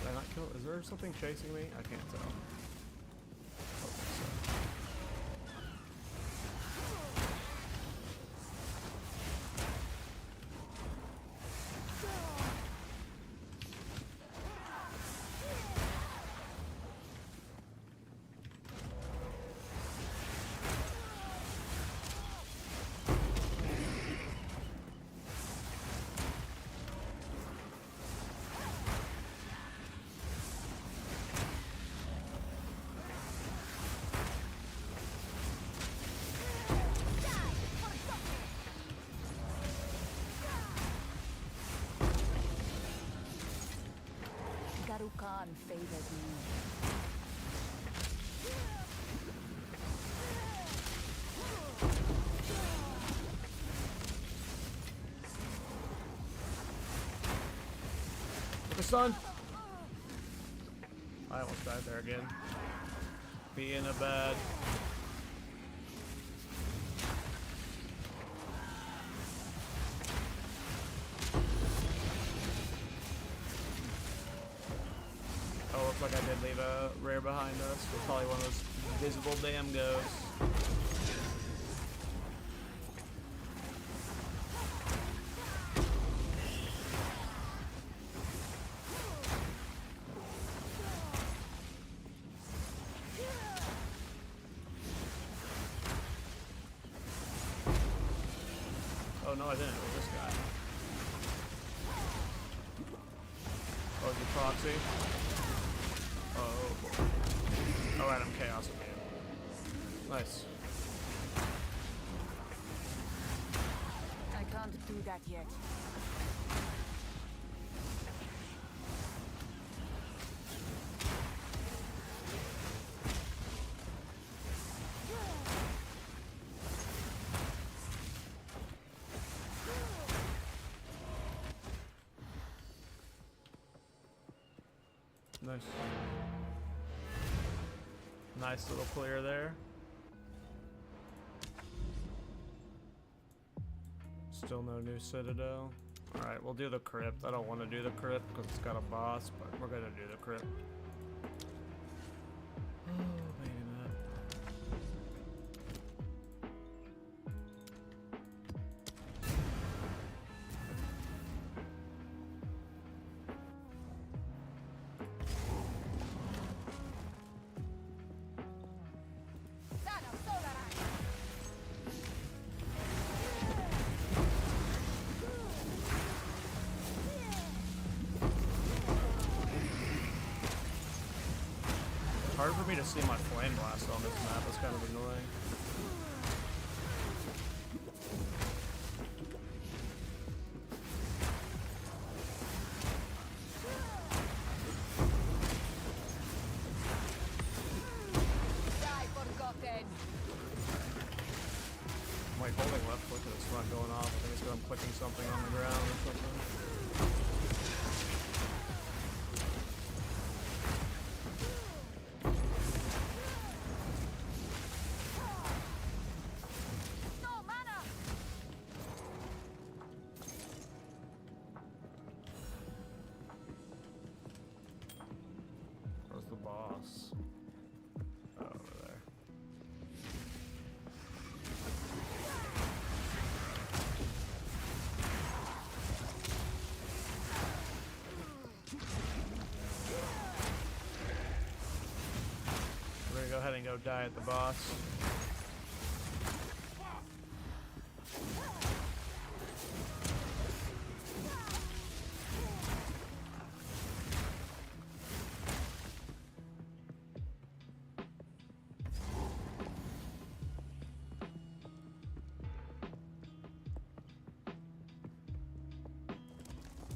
Did I not kill? Is there something chasing me? I can't tell. I don't think so. Khan favors me. The sun. I almost died there again. Being a bad. Oh, looks like I did leave a rare behind us. It's probably one of those visible damn goes. Oh no, I didn't. It was this guy. Oh, is it proxy? Oh boy. Alright, I'm chaos again. Nice. I can't do that yet. Nice. Nice little clear there. Still no new citadel. Alright, we'll do the crypt. I don't want to do the crypt because it's got a boss, but we're gonna do the crypt. Oh, bayonet. It's hard for me to see my Flameblast on this map. It's kind of annoying. Die forgotten. I'm like holding left click and it's not going off. I think it's because I'm clicking something on the ground or something. No mana. ahead and go die at the boss.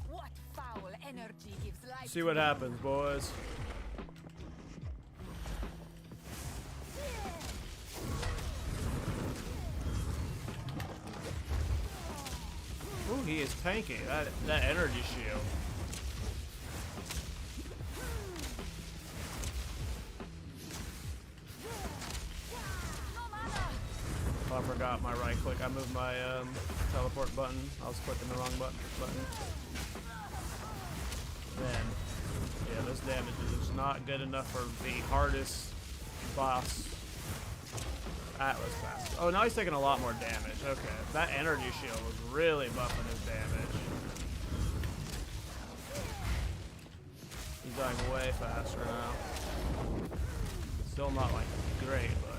What foul energy gives life? See what happens, boys. Ooh, he is tanky. That energy shield. Oh, I forgot my right click. I moved my teleport button. I was clicking the wrong button. Man, yeah, this damage is just not good enough for the hardest boss. Atlas Pass. Oh, now he's taking a lot more damage. Okay, that energy shield was really buffing his damage. He's dying way faster now. Still not like great, but.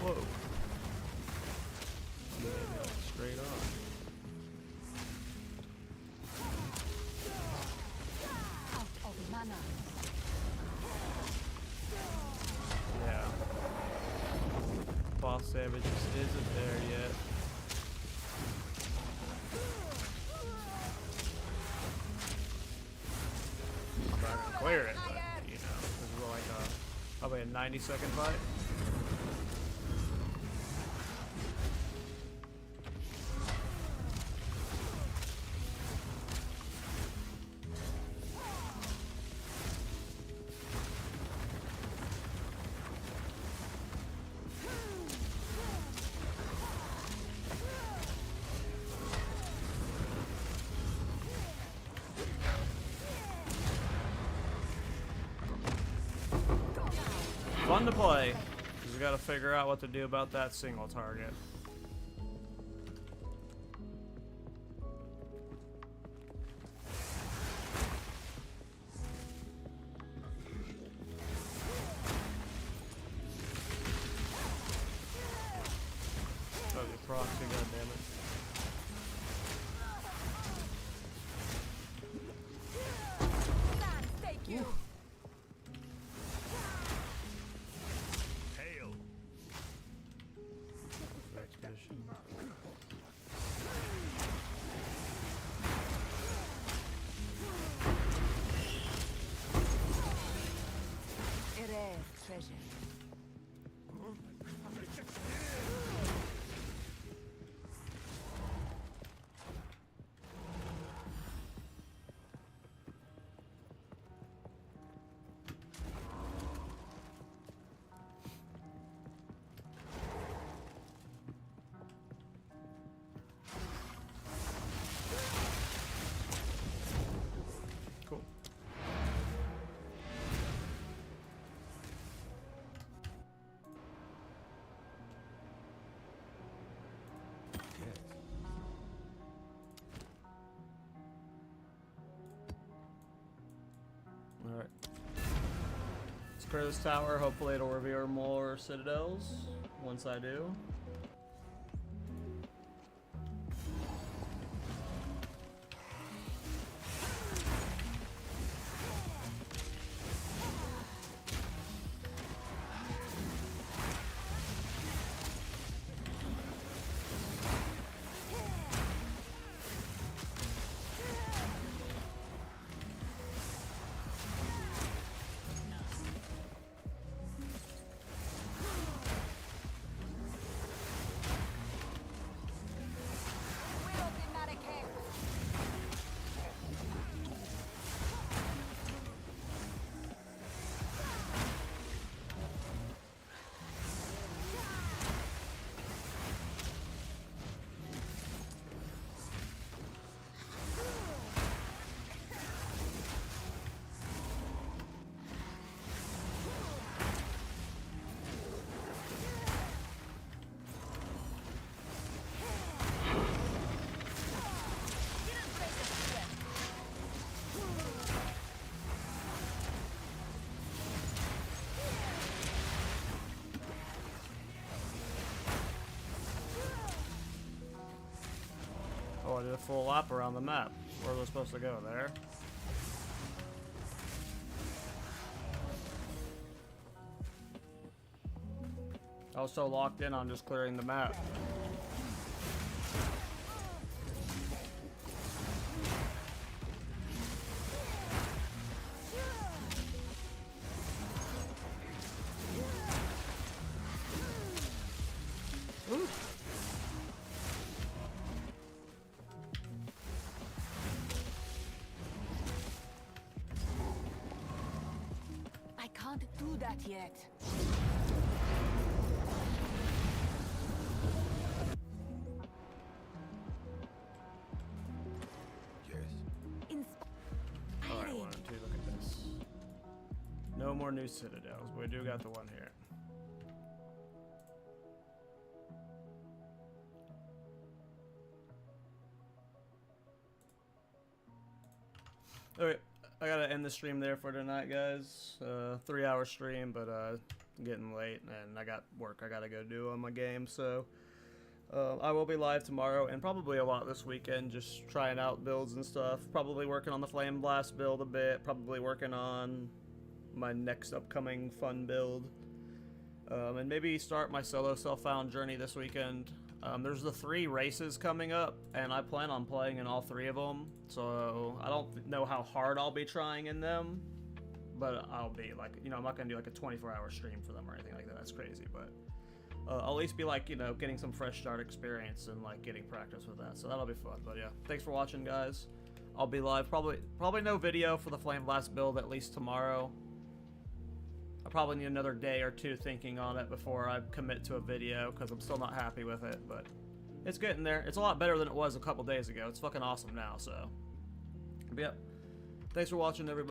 Whoa. Yeah, straight on. Out of mana. Yeah. Boss damage just isn't there yet. I'm not gonna clear it, but you know, this is like probably a 90-second fight. Fun to play. We gotta figure out what to do about that single target. Oh, the proxy, goddammit. Thank you. Hail. Expedition. A rare treasure. Cool. Alright. Let's clear this tower. Hopefully it'll reveal more citadels once I do. full lap around the map. Where we're supposed to go, there. I was so locked in on just clearing the map. Ooh. I can't do that yet. Alright, 1 and 2, look at this. No more new citadels, but we do got the one here. Alright, I gotta end the stream there for tonight, guys. 3-hour stream, but getting late, and I got work I gotta go do on my game, so I will be live tomorrow, and probably a lot this weekend, just trying out builds and stuff. Probably working on the Flameblast build a bit, probably working on my next upcoming fun build, and maybe start my solo self-found journey this weekend. There's the 3 races coming up, and I plan on playing in all 3 of them, so I don't know how hard I'll be trying in them, but I'll be, like, you know, I'm not going to do, like, a 24-hour stream for them or anything like that. That's crazy, but I'll at least be, like, you know, getting some fresh start experience and, like, getting practice with that, so that'll be fun. But yeah, thanks for watching, guys. I'll be live. Probably no video for the Flameblast build, at least tomorrow. I probably need another day or 2 thinking on it before I commit to a video, because I'm still not happy with it, but it's getting there. It's a lot better than it was a couple days ago. It's fucking awesome now, so. But yeah, thanks for watching, everybody.